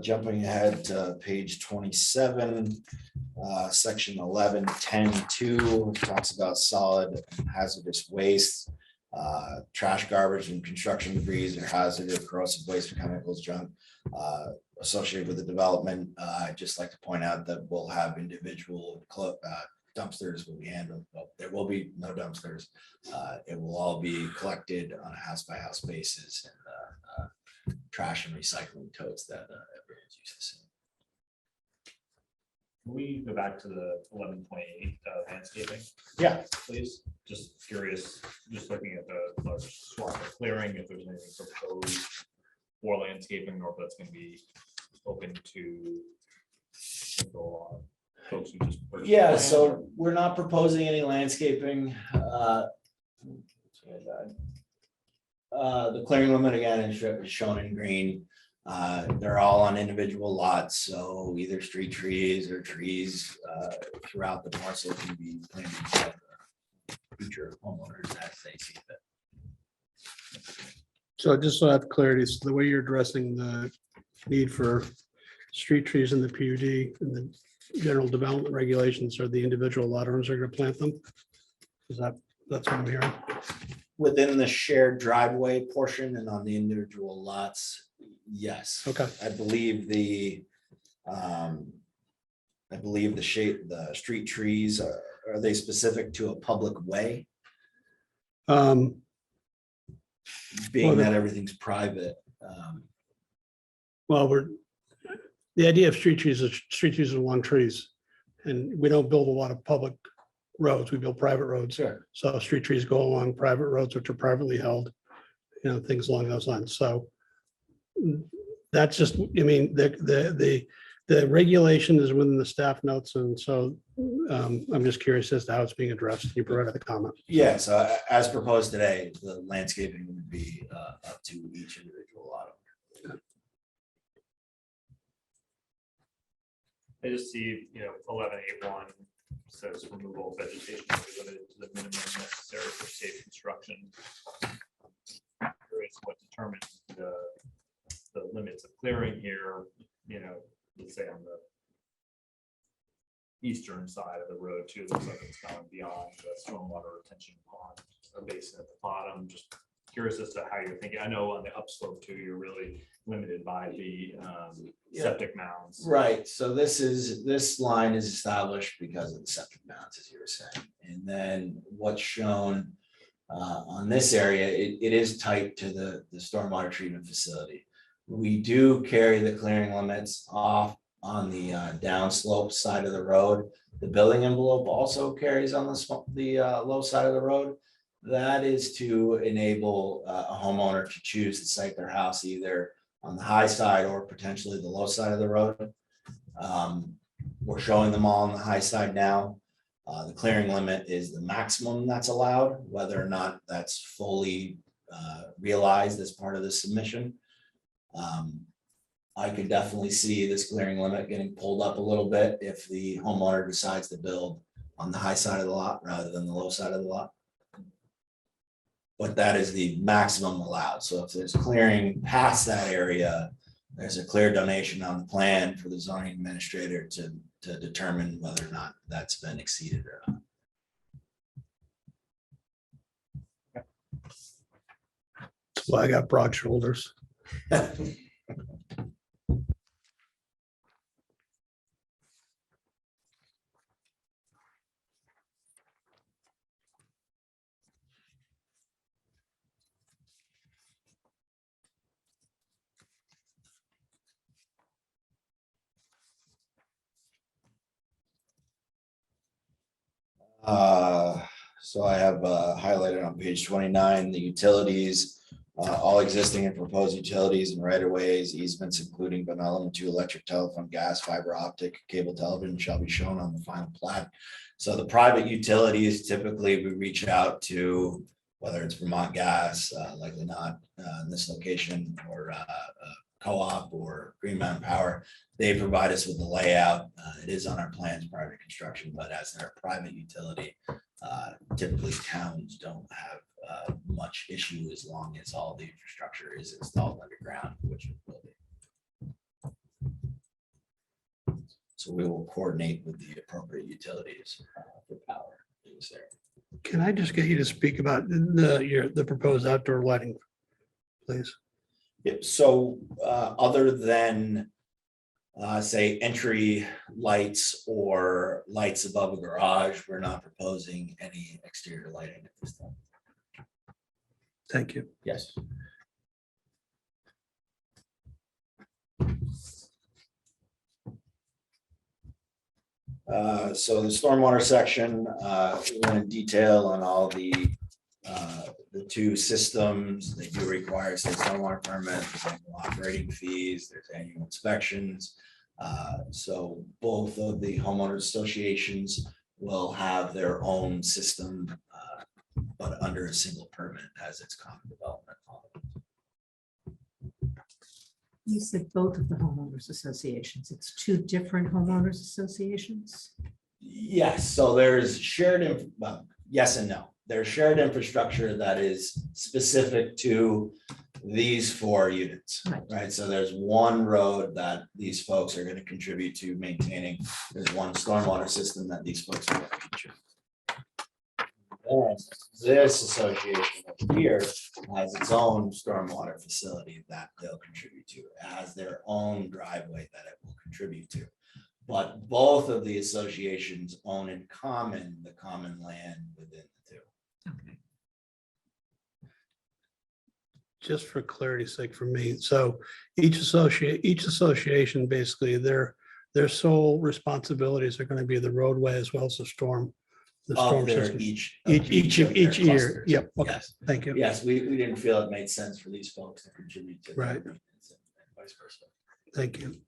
Jumping ahead to page 27, section 11.10.2 talks about solid and hazardous waste, trash, garbage, and construction debris or hazardous corrosive waste or chemicals, junk associated with the development. I'd just like to point out that we'll have individual dumpsters will be handled. Well, there will be no dumpsters. It will all be collected on a house by house basis, and trash and recycling totes that everyone's used to seeing. Can we go back to the 11.8 landscaping? Yeah. Please, just curious, just looking at the swath of clearing, if there's anything proposed for landscaping or if that's gonna be open to folks who just. purchase Yeah, land, so or- we're not proposing any landscaping. The clearing limit again is shown in green. They're all on individual lots, so either street trees or trees throughout the parcel can be planted by the future homeowners as they see fit. So just so I have clarity, so the way you're addressing the need for street trees in the PUD and the general development regulations are the individual lot owners are going to plant them? That's what I'm hearing? Within the shared driveway portion and on the individual lots, Yes. Okay. I believe the shape, the street trees, are they specific to a public way? Well, Being that everything's private. Well, the idea of street trees are long trees. And we don't build a lot of public roads. We build private roads. Sure. So street trees go along private roads, which are privately held, things along those lines. So that's just, I mean, the regulation is within the staff notes. And so I'm just curious as to how it's being addressed. You provided the comment. Yeah, so as proposed today, the landscaping would be up to each individual lot. I just see, 11.8.1 says removal of vegetation will be limited to the minimum necessary for safe construction. Curious what determines the limits of clearing here, let's say on the eastern side of the road too, looks like it's going beyond the stormwater retention pond, a basin at the bottom. Just curious as to how you're thinking. I know on the upslope too, you're really limited by the septic mounds. Right, so this line is established because of the septic mounds, as you were saying. And then what's shown on this area, it is tight to the stormwater treatment facility. We do carry the clearing limits off on the downslope side of the road. The building envelope also carries on the low side of the road. That is to enable a homeowner to choose to site their house either on the high side or potentially the low side of the road. We're showing them all on the high side now. The clearing limit is the maximum that's allowed, whether or not that's fully realized as part of the submission. I could definitely see this clearing limit getting pulled up a little bit if the homeowner decides to build on the high side of the lot rather than the low side of the lot. But that is the maximum allowed. So if there's clearing past that area, there's a clear donation on the plan for the zoning administrator to determine whether or not that's been exceeded or not. Well, I got broad shoulders. So I have highlighted on page 29, the utilities, all existing and proposed utilities and right of ways, easements, including but not limited to electric, telephone, gas, fiber optic, cable television shall be shown on the final plat. So the private utilities, typically we reach out to, whether it's Vermont Gas, likely not in this location, or co-op or Green Mountain Power. They provide us with the layout. It is on our plans, private construction, but as they're a private utility, typically towns don't have much issue as long as all the infrastructure is installed underground, which it will be. So we will coordinate with the appropriate utilities for power in this area. Can I just get you to speak about the proposed outdoor lighting, please? Yep, so other than say entry lights or lights above a garage, we're not proposing any exterior lighting at this time. Thank you. Yes. So the stormwater section, we went in detail on all the two systems. They do require state stormwater permit, there's annual operating fees, there's annual inspections. So both of the homeowners associations will have their own system, but under a single permit as its common development. You said both of the homeowners associations. It's two different homeowners associations? Yes, so there's shared, well, yes and no. There's shared infrastructure that is specific to these 4 units, right? So there's one road that these folks are going to contribute to maintaining. There's one stormwater system that these folks are going to contribute. And this association over here has its own stormwater facility that they'll contribute to, as their own driveway that it will contribute to. But both of the associations own in common the common land within the two. Okay. Just for clarity's sake for me, so each association, basically, their sole responsibilities are going to be the roadway as well as the storm Of their system. each. Each of their year, clusters. yep, okay, Yes. thank you. Yes, we didn't feel it made sense for these folks to contribute to. their Right. maintenance and vice versa. Thank you.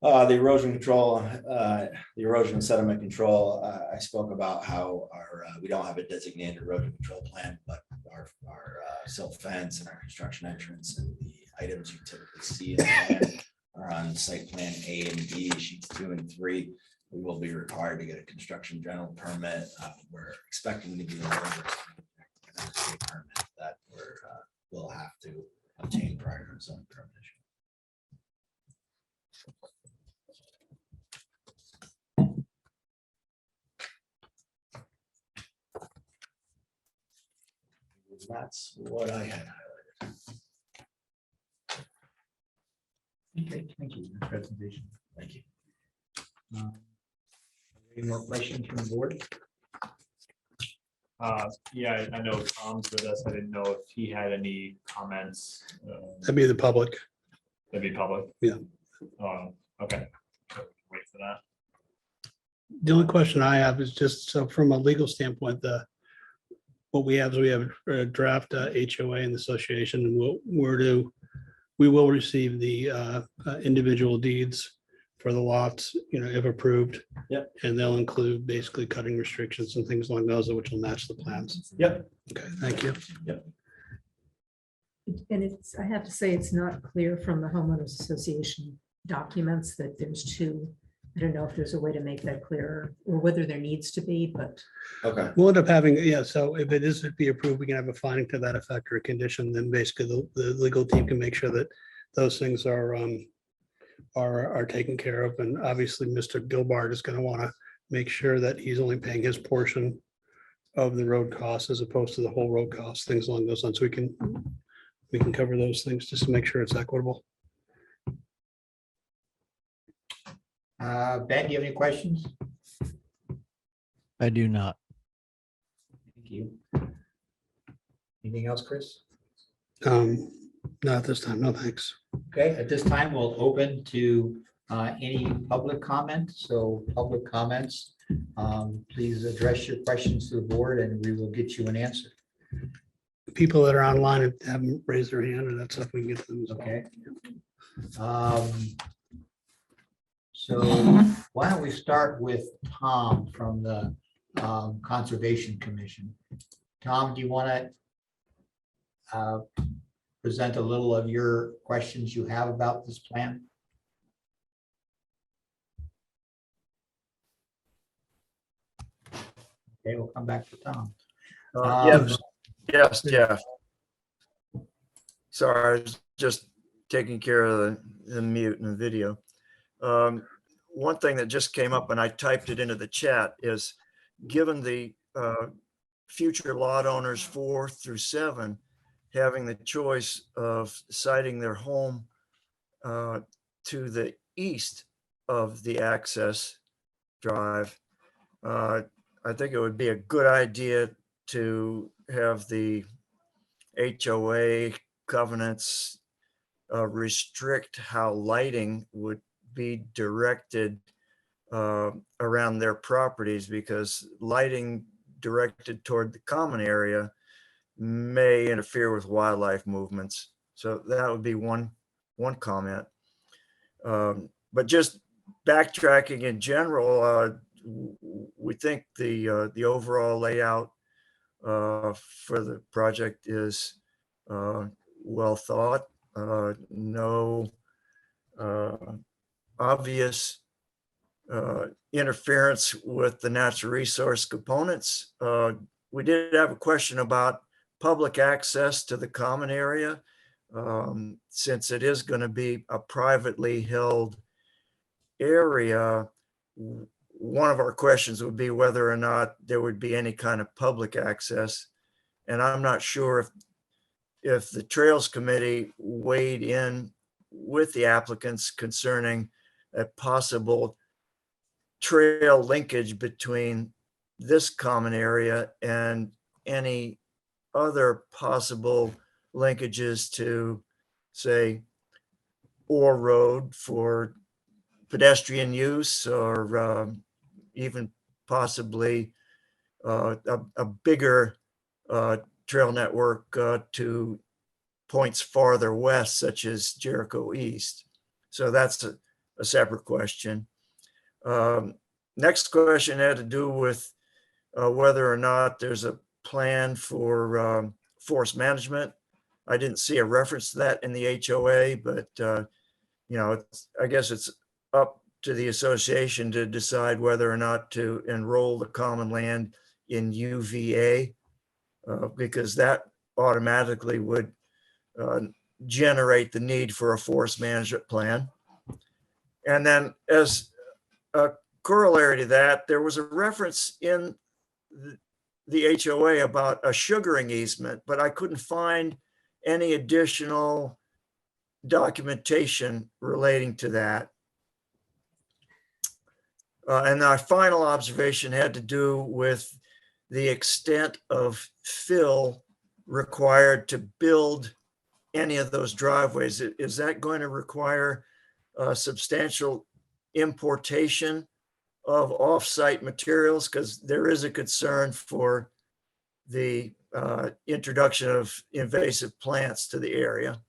The erosion control, the erosion and sediment control, I spoke about how we don't have a designated erosion control plan, but our silt fence and our construction entrance and the items you typically see in the plan are on site plan A and B, sheets 2 and 3. We will be required to get a construction general permit. We're expecting to be the first state permit that we'll have to obtain prior to zone permit issue. That's what I had highlighted. Okay, thank you for the presentation. Thank you. Any more questions from the board? Yeah, I know Tom's with us. I didn't know if he had any comments. That'd be the public. That'd be public. Yeah. Okay. Wait for that. The only question I have is just, so from a legal standpoint, what we have is we have a draft HOA in the association, and we will receive the individual deeds for the lots, if approved. Yep. And they'll include basically cutting restrictions and things along those, which will match the plans. Yep. Okay, thank you. And I have to say, it's not clear from the homeowners association documents that there's two. I don't know if there's a way to make that clearer or whether there needs to be, but Okay. We'll end up having, so if it is to be approved, we can have a finding to that effect or a condition, then basically the legal team can make sure that those things are taken care of. And obviously, Mr. Gilbart is going to want to make sure that he's only paying his portion of the road costs as opposed to the whole road costs, things along those lines. We can cover those things just to make sure it's equitable. Ben, do you have any questions? I do not. Thank you. Anything else, Chris? Not at this time, no thanks. Okay, at this time, we'll open to any public comment. So public comments, please address your questions to the board and we will get you an answer. People that are online and haven't raised their hand, and that's if we can get them. Okay. So why don't we start with Tom from the Conservation Commission? Tom, do you want to present a little of your questions you have about this plan? Okay, we'll come back to Tom. Yes, Jeff. Sorry, I was just taking care of the mute and the video. One thing that just came up and I typed it into the chat is, given the future lot owners 4 through 7 having the choice of siting their home to the east of the access drive, I think it would be a good idea to have the HOA covenants restrict how lighting would be directed around their properties, because lighting directed toward the common area may interfere with wildlife movements. So that would be one comment. But just backtracking in general, we think the overall layout for the project is well thought. No obvious interference with the natural resource components. We did have a question about public access to the common area. Since it is going to be a privately held area, one of our questions would be whether or not there would be any kind of public access. And I'm not sure if the Trails Committee weighed in with the applicants concerning a possible trail linkage between this common area and any other possible linkages to, say, Orr Road for pedestrian use, or even possibly a bigger trail network to points farther west, such as Jericho East. So that's a separate question. Next question had to do with whether or not there's a plan for forest management. I didn't see a reference to that in the HOA, but I guess it's up to the association to decide whether or not to enroll the common land in UVA, because that automatically would generate the need for a forest management plan. And then as a corollary to that, there was a reference in the HOA about a sugaring easement, but I couldn't find any additional documentation relating to that. And our final observation had to do with the extent of fill required to build any of those driveways. Is that going to require substantial importation of off-site materials? Because there is a concern for the introduction of invasive plants to the area.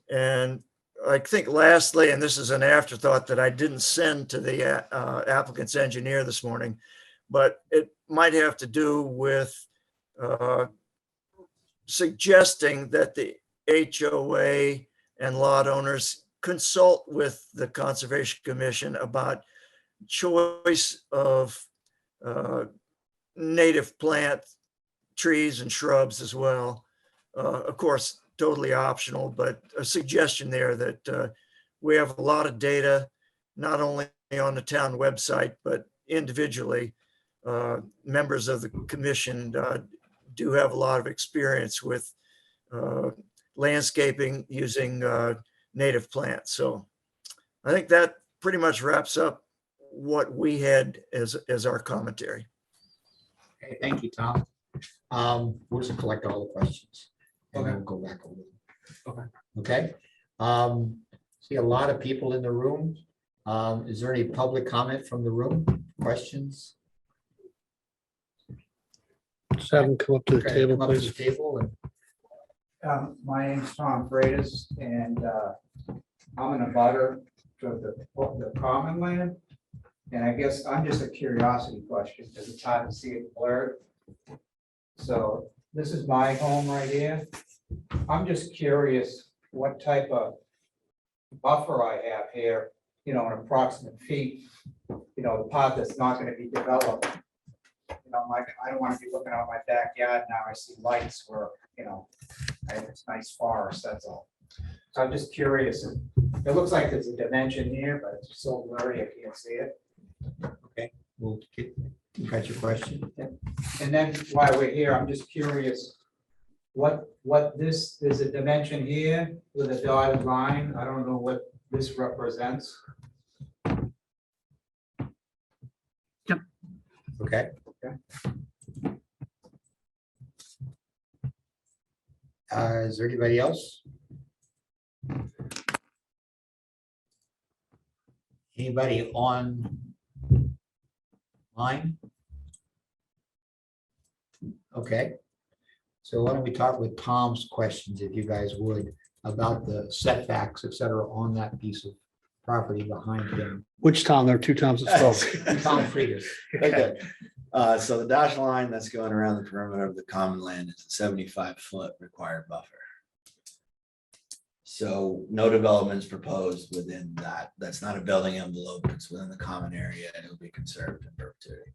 And I think lastly, and this is an afterthought that I didn't send to the applicant's engineer this morning, but it might have to do with suggesting that the HOA and lot owners consult with the Conservation Commission about choice of native plant, trees and shrubs as well. Of course, totally optional, but a suggestion there that we have a lot of data, not only on the town website, but individually. Members of the commission do have a lot of experience with landscaping using native plants. So I think that pretty much wraps up what we had as our commentary. Okay, thank you, Tom. We'll just collect all the questions and then we'll go back over them. Okay. See a lot of people in the room. Is there any public comment from the room? Questions? Just have them come up to the Okay, table, come up to please. the table and My name's Tom Freitas, and I'm in a butter to the common land. And I guess I'm just a curiosity question, because it's hard to see it blurred. So this is my home right here. I'm just curious what type of buffer I have here, in approximate feet, the part that's not going to be developed. Like, I don't want to be looking out my backyard now. I see lights where, I have this nice forest, that's all. So I'm just curious. It looks like there's a dimension here, but it's so blurry, I can't see it. okay, we'll get, you got your question. And then while we're here, I'm just curious, what there's a dimension here with a dotted line. I don't know what this represents. Okay. Is there anybody else? Anybody on line? Okay. So why don't we talk with Tom's questions, if you guys would, about the setbacks, et cetera, on that piece of property behind him. Which Tom? There are two Toms that spoke. Tom Freitas. Very good. So the dashed line that's going around the perimeter of the common land is a 75-foot required buffer. So no developments proposed within that. That's not a building envelope. It's within the common area and it'll be conserved in perpetuity.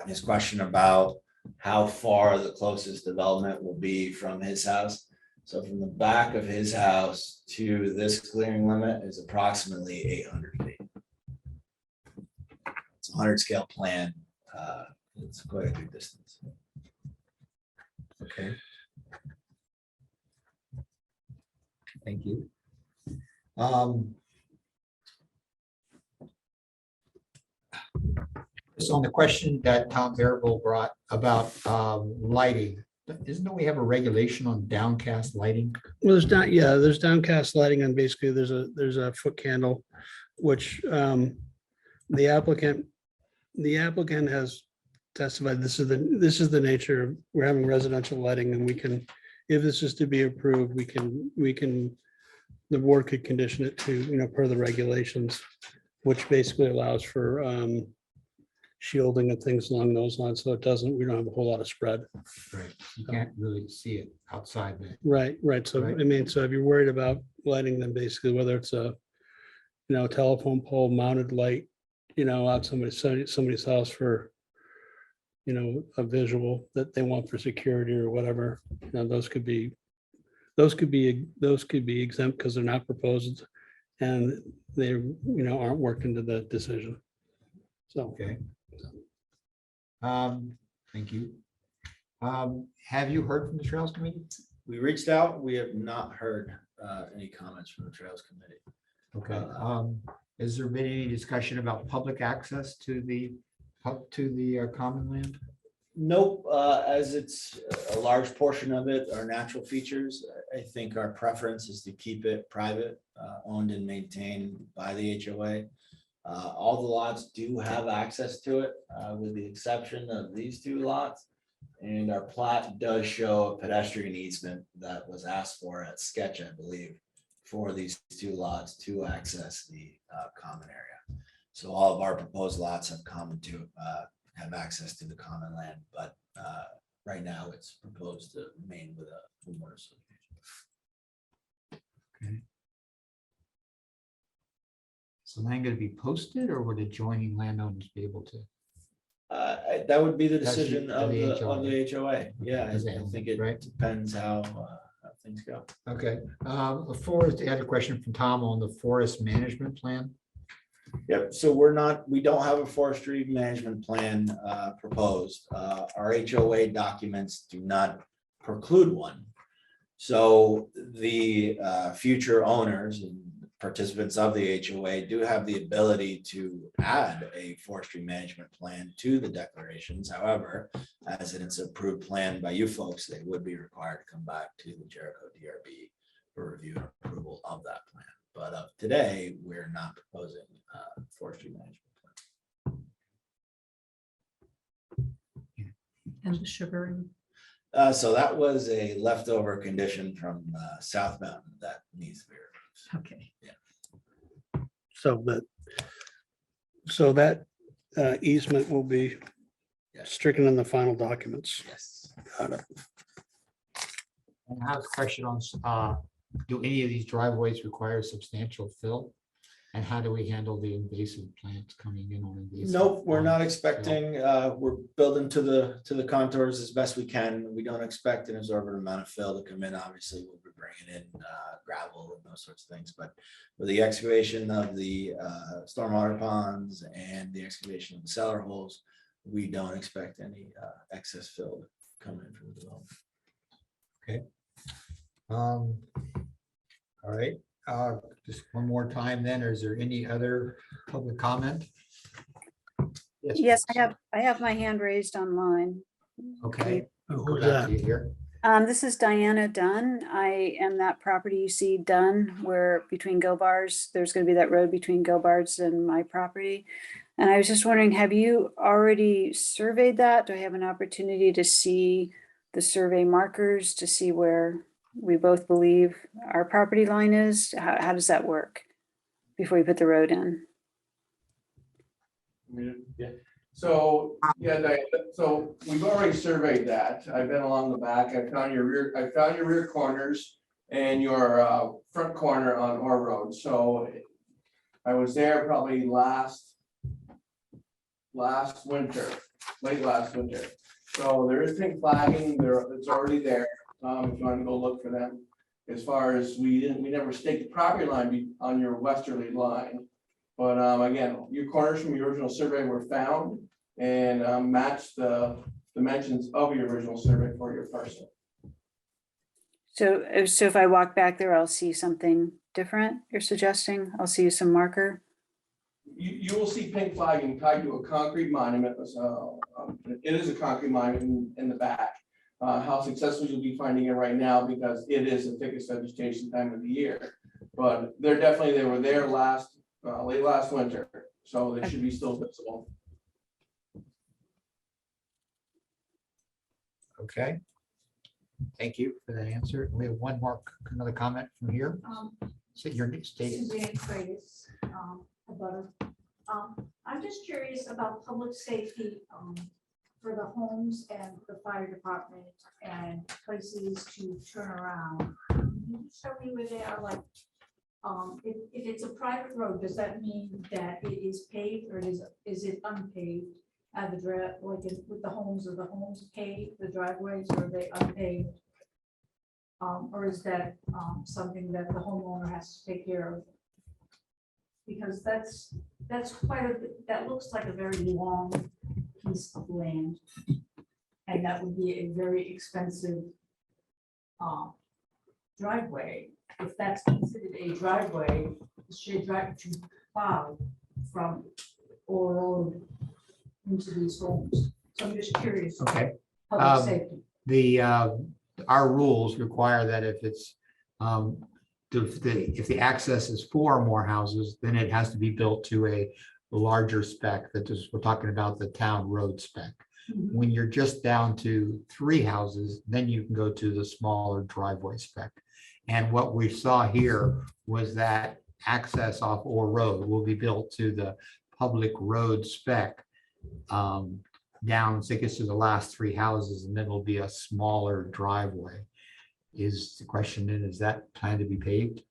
His question about how far the closest development will be from his house. So from the back of his house to this clearing limit is approximately 800 feet. It's a 100 scale plan. It's quite a good distance. Okay. Thank you. So on the question that Tom Barrable brought about lighting, isn't we have a regulation on downcast lighting? Well, there's downcast lighting and basically there's a foot candle, which the applicant has testified, this is the nature of, we're having residential lighting and we can, if this is to be approved, we can, the board could condition it to, per the regulations, which basically allows for shielding and things along those lines. So we don't have a whole lot of spread. Right. You can't really see it outside there. Right. So, Right. I mean, so if you're worried about lighting, then basically whether it's a, telephone pole mounted light, out somebody's house for, a visual that they want for security or whatever, those could be exempt because they're not proposed and they, aren't worked into the decision. So. Okay. Thank you. Have you heard from the Trails Committee? We reached out. We have not heard any comments from the Trails Committee. Okay. Has there been any discussion about public access to the common land? Nope, as it's a large portion of it are natural features. I think our preference is to keep it private, owned and maintained by the HOA. All the lots do have access to it, with the exception of these two lots. And our plat does show a pedestrian easement that was asked for at sketch, I believe, for these two lots to access the common area. So all of our proposed lots have have access to the common land, but right now it's proposed to remain with a homeowner association. Okay. So then going to be posted, or would adjoining landowners be able to? That would be the That's decision the- of the the HOA. HOA. Yeah, As they I own think it, it right? depends how things go. Okay. The forest, I had a question from Tom on the forest management plan. Yep, so we don't have a forestry management plan proposed. Our HOA documents do not preclude one. So the future owners and participants of the HOA do have the ability to add a forestry management plan to the declarations. However, as it's an approved plan by you folks, they would be required to come back to the Jericho DRB for review and approval of that plan. But today, we're not proposing forestry management plan. And the sugaring. So that was a leftover condition from South Mountain that needs to be removed. Okay. So that easement will be Yes. stricken in the final documents. Yes. Got it. And I have a question on, do any of these driveways require substantial fill? And how do we handle the invasive plants coming in on invasive? Nope, we're not expecting, we're building to the contours as best we can. We don't expect an exorbitant amount of fill to come in. Obviously, we'll be bringing in gravel and those sorts of things, but with the excavation of the stormwater ponds and the excavation of the cellar holes, we don't expect any excess fill to come in from the development. Okay. All right. Just one more time then, or is there any other public comment? Yes, I have my hand raised online. Okay. Go Who's back that? to you here. This is Diana Dunn. I am that property you see Dunn, where between Go Bars, there's going to be that road between Go Bars and my property. And I was just wondering, have you already surveyed that? Do I have an opportunity to see the survey markers to see where we both believe our property line is? How does that work before you put the road in? Yeah, so, yeah, Diana, so we've already surveyed that. I've been along the back. I found your rear corners and your front corner on Orr Road. So I was there probably last winter, late last winter. So there is pink flagging, it's already there, if you want to go look for them. As far as we never staked the property line on your westerly line. But again, your corners from your original survey were found and matched the dimensions of your original survey for your parcel. So if I walk back there, I'll see something different you're suggesting? I'll see some marker? You will see pink flagging tied to a concrete monument. It is a concrete monument in the back. How successful you'll be finding it right now because it is the thickest vegetation time of the year. But they were there late last winter, so they should be still visible. Okay. Thank you for that answer. We have another comment from here. Sit your state. Suzanne Freitas, abutter. I'm just curious about public safety for the homes and the fire department and places to turn around. Can you show me where they are, like, if it's a private road, does that mean that it is paved or is it unpaved? With the homes, are the homes paved, the driveways, or are they unpaved? Or is that something that the homeowner has to take care of? Because that's quite a bit, that looks like a very long piece of land. And that would be a very expensive driveway. If that's considered a driveway, should drive to plow from Orr Road into these homes. So I'm just curious. Okay. Public safety. Our rules require that if it's if the access is 4 or more houses, then it has to be built to a larger spec. That is, we're talking about the town road spec. Mhm. When you're just down to 3 houses, then you can go to the smaller driveway spec. And what we saw here was that access off Orr Road will be built to the public road spec down, so it gets to the last 3 houses, and then it'll be a smaller driveway. Is the question then, is that planned to be paved?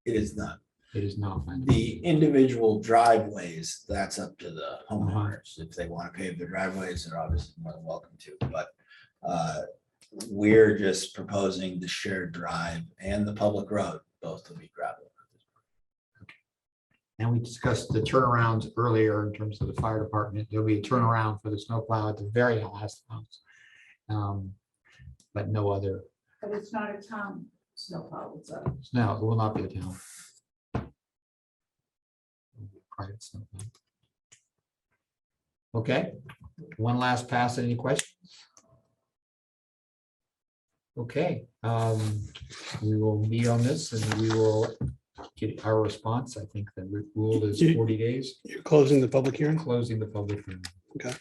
It is not. It is not. The individual driveways, that's up to the homeowners. If they want to pave their driveways, they're obviously more than welcome to, but we're just proposing the shared drive and the public road, both to be gravel. And we discussed the turnarounds earlier in terms of the fire department. There'll be a turnaround for the snowplow at the very last house. But no other. But it's not a town snowplow, it's a. No, it will not be a town. Private snowplow. Okay, one last pass. Any questions? Okay, we will meet on this and we will get our response. I think the rule is 40 days. You're closing the public hearing? Closing the public hearing. Okay.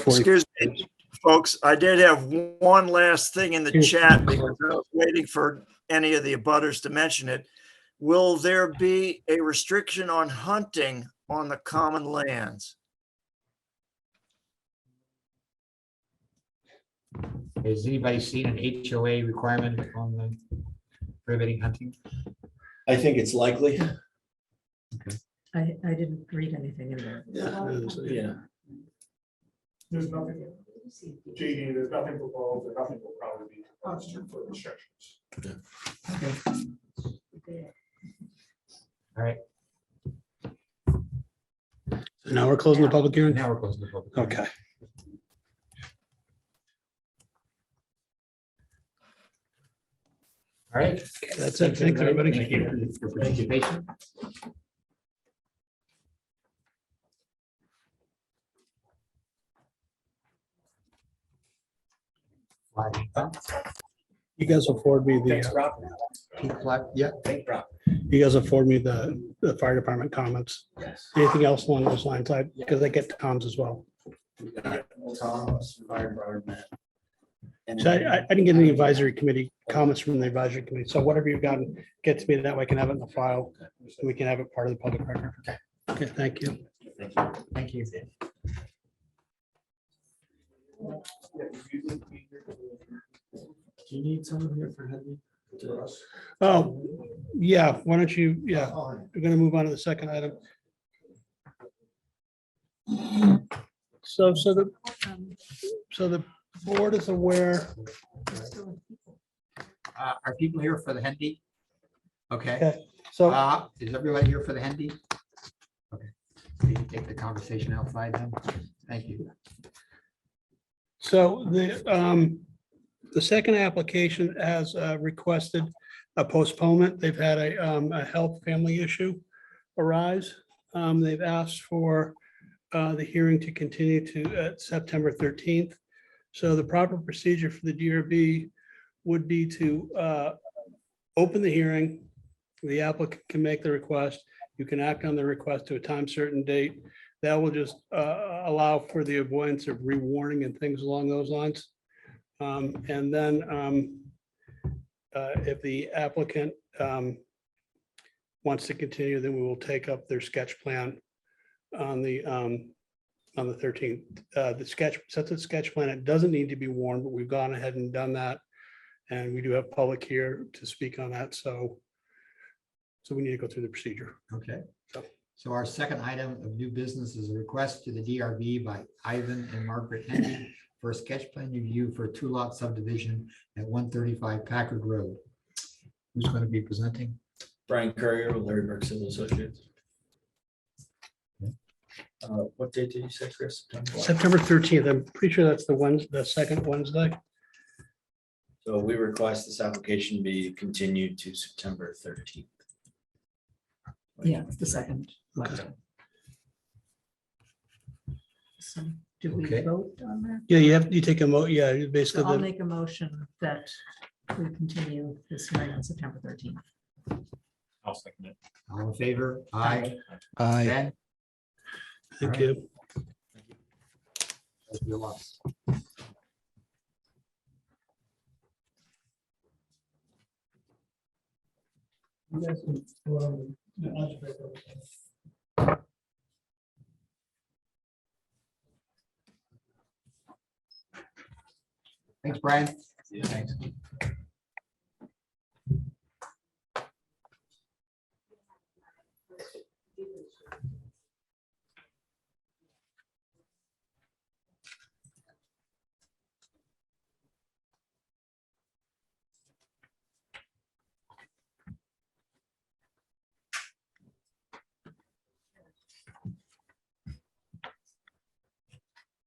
Excuse me, folks, I did have one last thing in the chat because I was waiting for any of the abutters to mention it. Will there be a restriction on hunting on the common lands? Has anybody seen an HOA requirement on the prohibiting hunting? I think it's likely. I didn't read anything in there. Yeah. There's nothing, JD, there's nothing proposed, and nothing will probably be proposed for restrictions. Okay. All right. So now we're closing the public hearing? Now we're closing the public hearing. Okay. All right. That's it. Thanks, everybody. Thank you for your participation. You guys will forward me the, Yeah. you guys will forward me the fire department comments. Yes. Anything else along those lines? Because I get Tom's as well. Thomas, Fire Department. So I didn't get any advisory committee comments from the advisory committee. So whatever you've got, get to me, that way I can have it in the file. And we can have it part of the public record. Okay, thank you. Thank you. Do you need someone here for Hendee? Oh, yeah, why don't you, yeah, we're gonna move on to the second item. So the board is aware. Are people here for the Hendee? Okay. Okay, so Is everybody here for the Hendee? Okay, you can take the conversation outside then. Thank you. So the second application has requested a postponement. They've had a health family issue arise. They've asked for the hearing to continue to September 13th. So the proper procedure for the DRB would be to open the hearing. The applicant can make the request. You can act on the request to a time certain date. That will just allow for the avoidance of rewarning and things along those lines. And then if the applicant wants to continue, then we will take up their sketch plan on the 13th. The sketch, sets of sketch plan, it doesn't need to be warned, but we've gone ahead and done that. And we do have public here to speak on that. So we need to go through the procedure. Okay. So our second item of new business is a request to the DRB by Ivan and Margaret Hendee for a sketch plan review for a 2-lot subdivision at 135 Packard Road. Who's going to be presenting? Brian Courier with Larry Burke Civil Associates. What date did you say, Chris? September 13th. I'm pretty sure that's the second Wednesday. So we request this application be continued to September 13th. Yeah, it's the second. Okay. So do we Okay. vote on that? Yeah, you take a yeah, you So basically, I'll make a motion that we continue this hearing on September 13th. I'll second it. All in favor? Aye. Aye. Ben? thank you. That's your loss. Thanks, Brian. Thanks.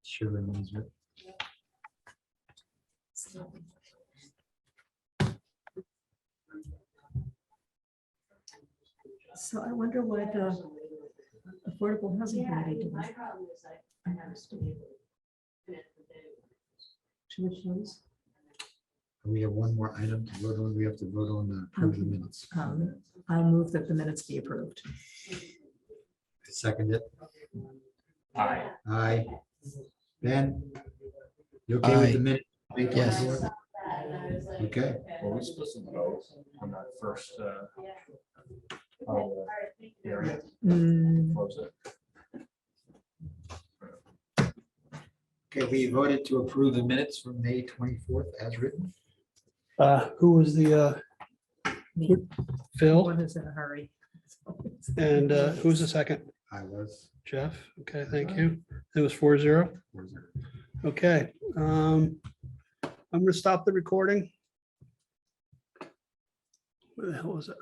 Sure. So I wonder why the Affordable Housing Committee didn't. Should we close? We have one more item to vote on. We have to vote on the approve the minutes. I'll move that the minutes be approved. Second it. Aye. Aye. Ben? You okay with the Aye. minute? Yes. Okay. Were we supposed to vote on that first? Area? Mm, Close it. Okay, we voted to approve the minutes from May 24th as written. Who was the me. Phil? One is in a hurry. And who's the second? I was. Jeff? Okay, thank you. It was 4-0. Okay. I'm gonna stop the recording. Where the hell was it?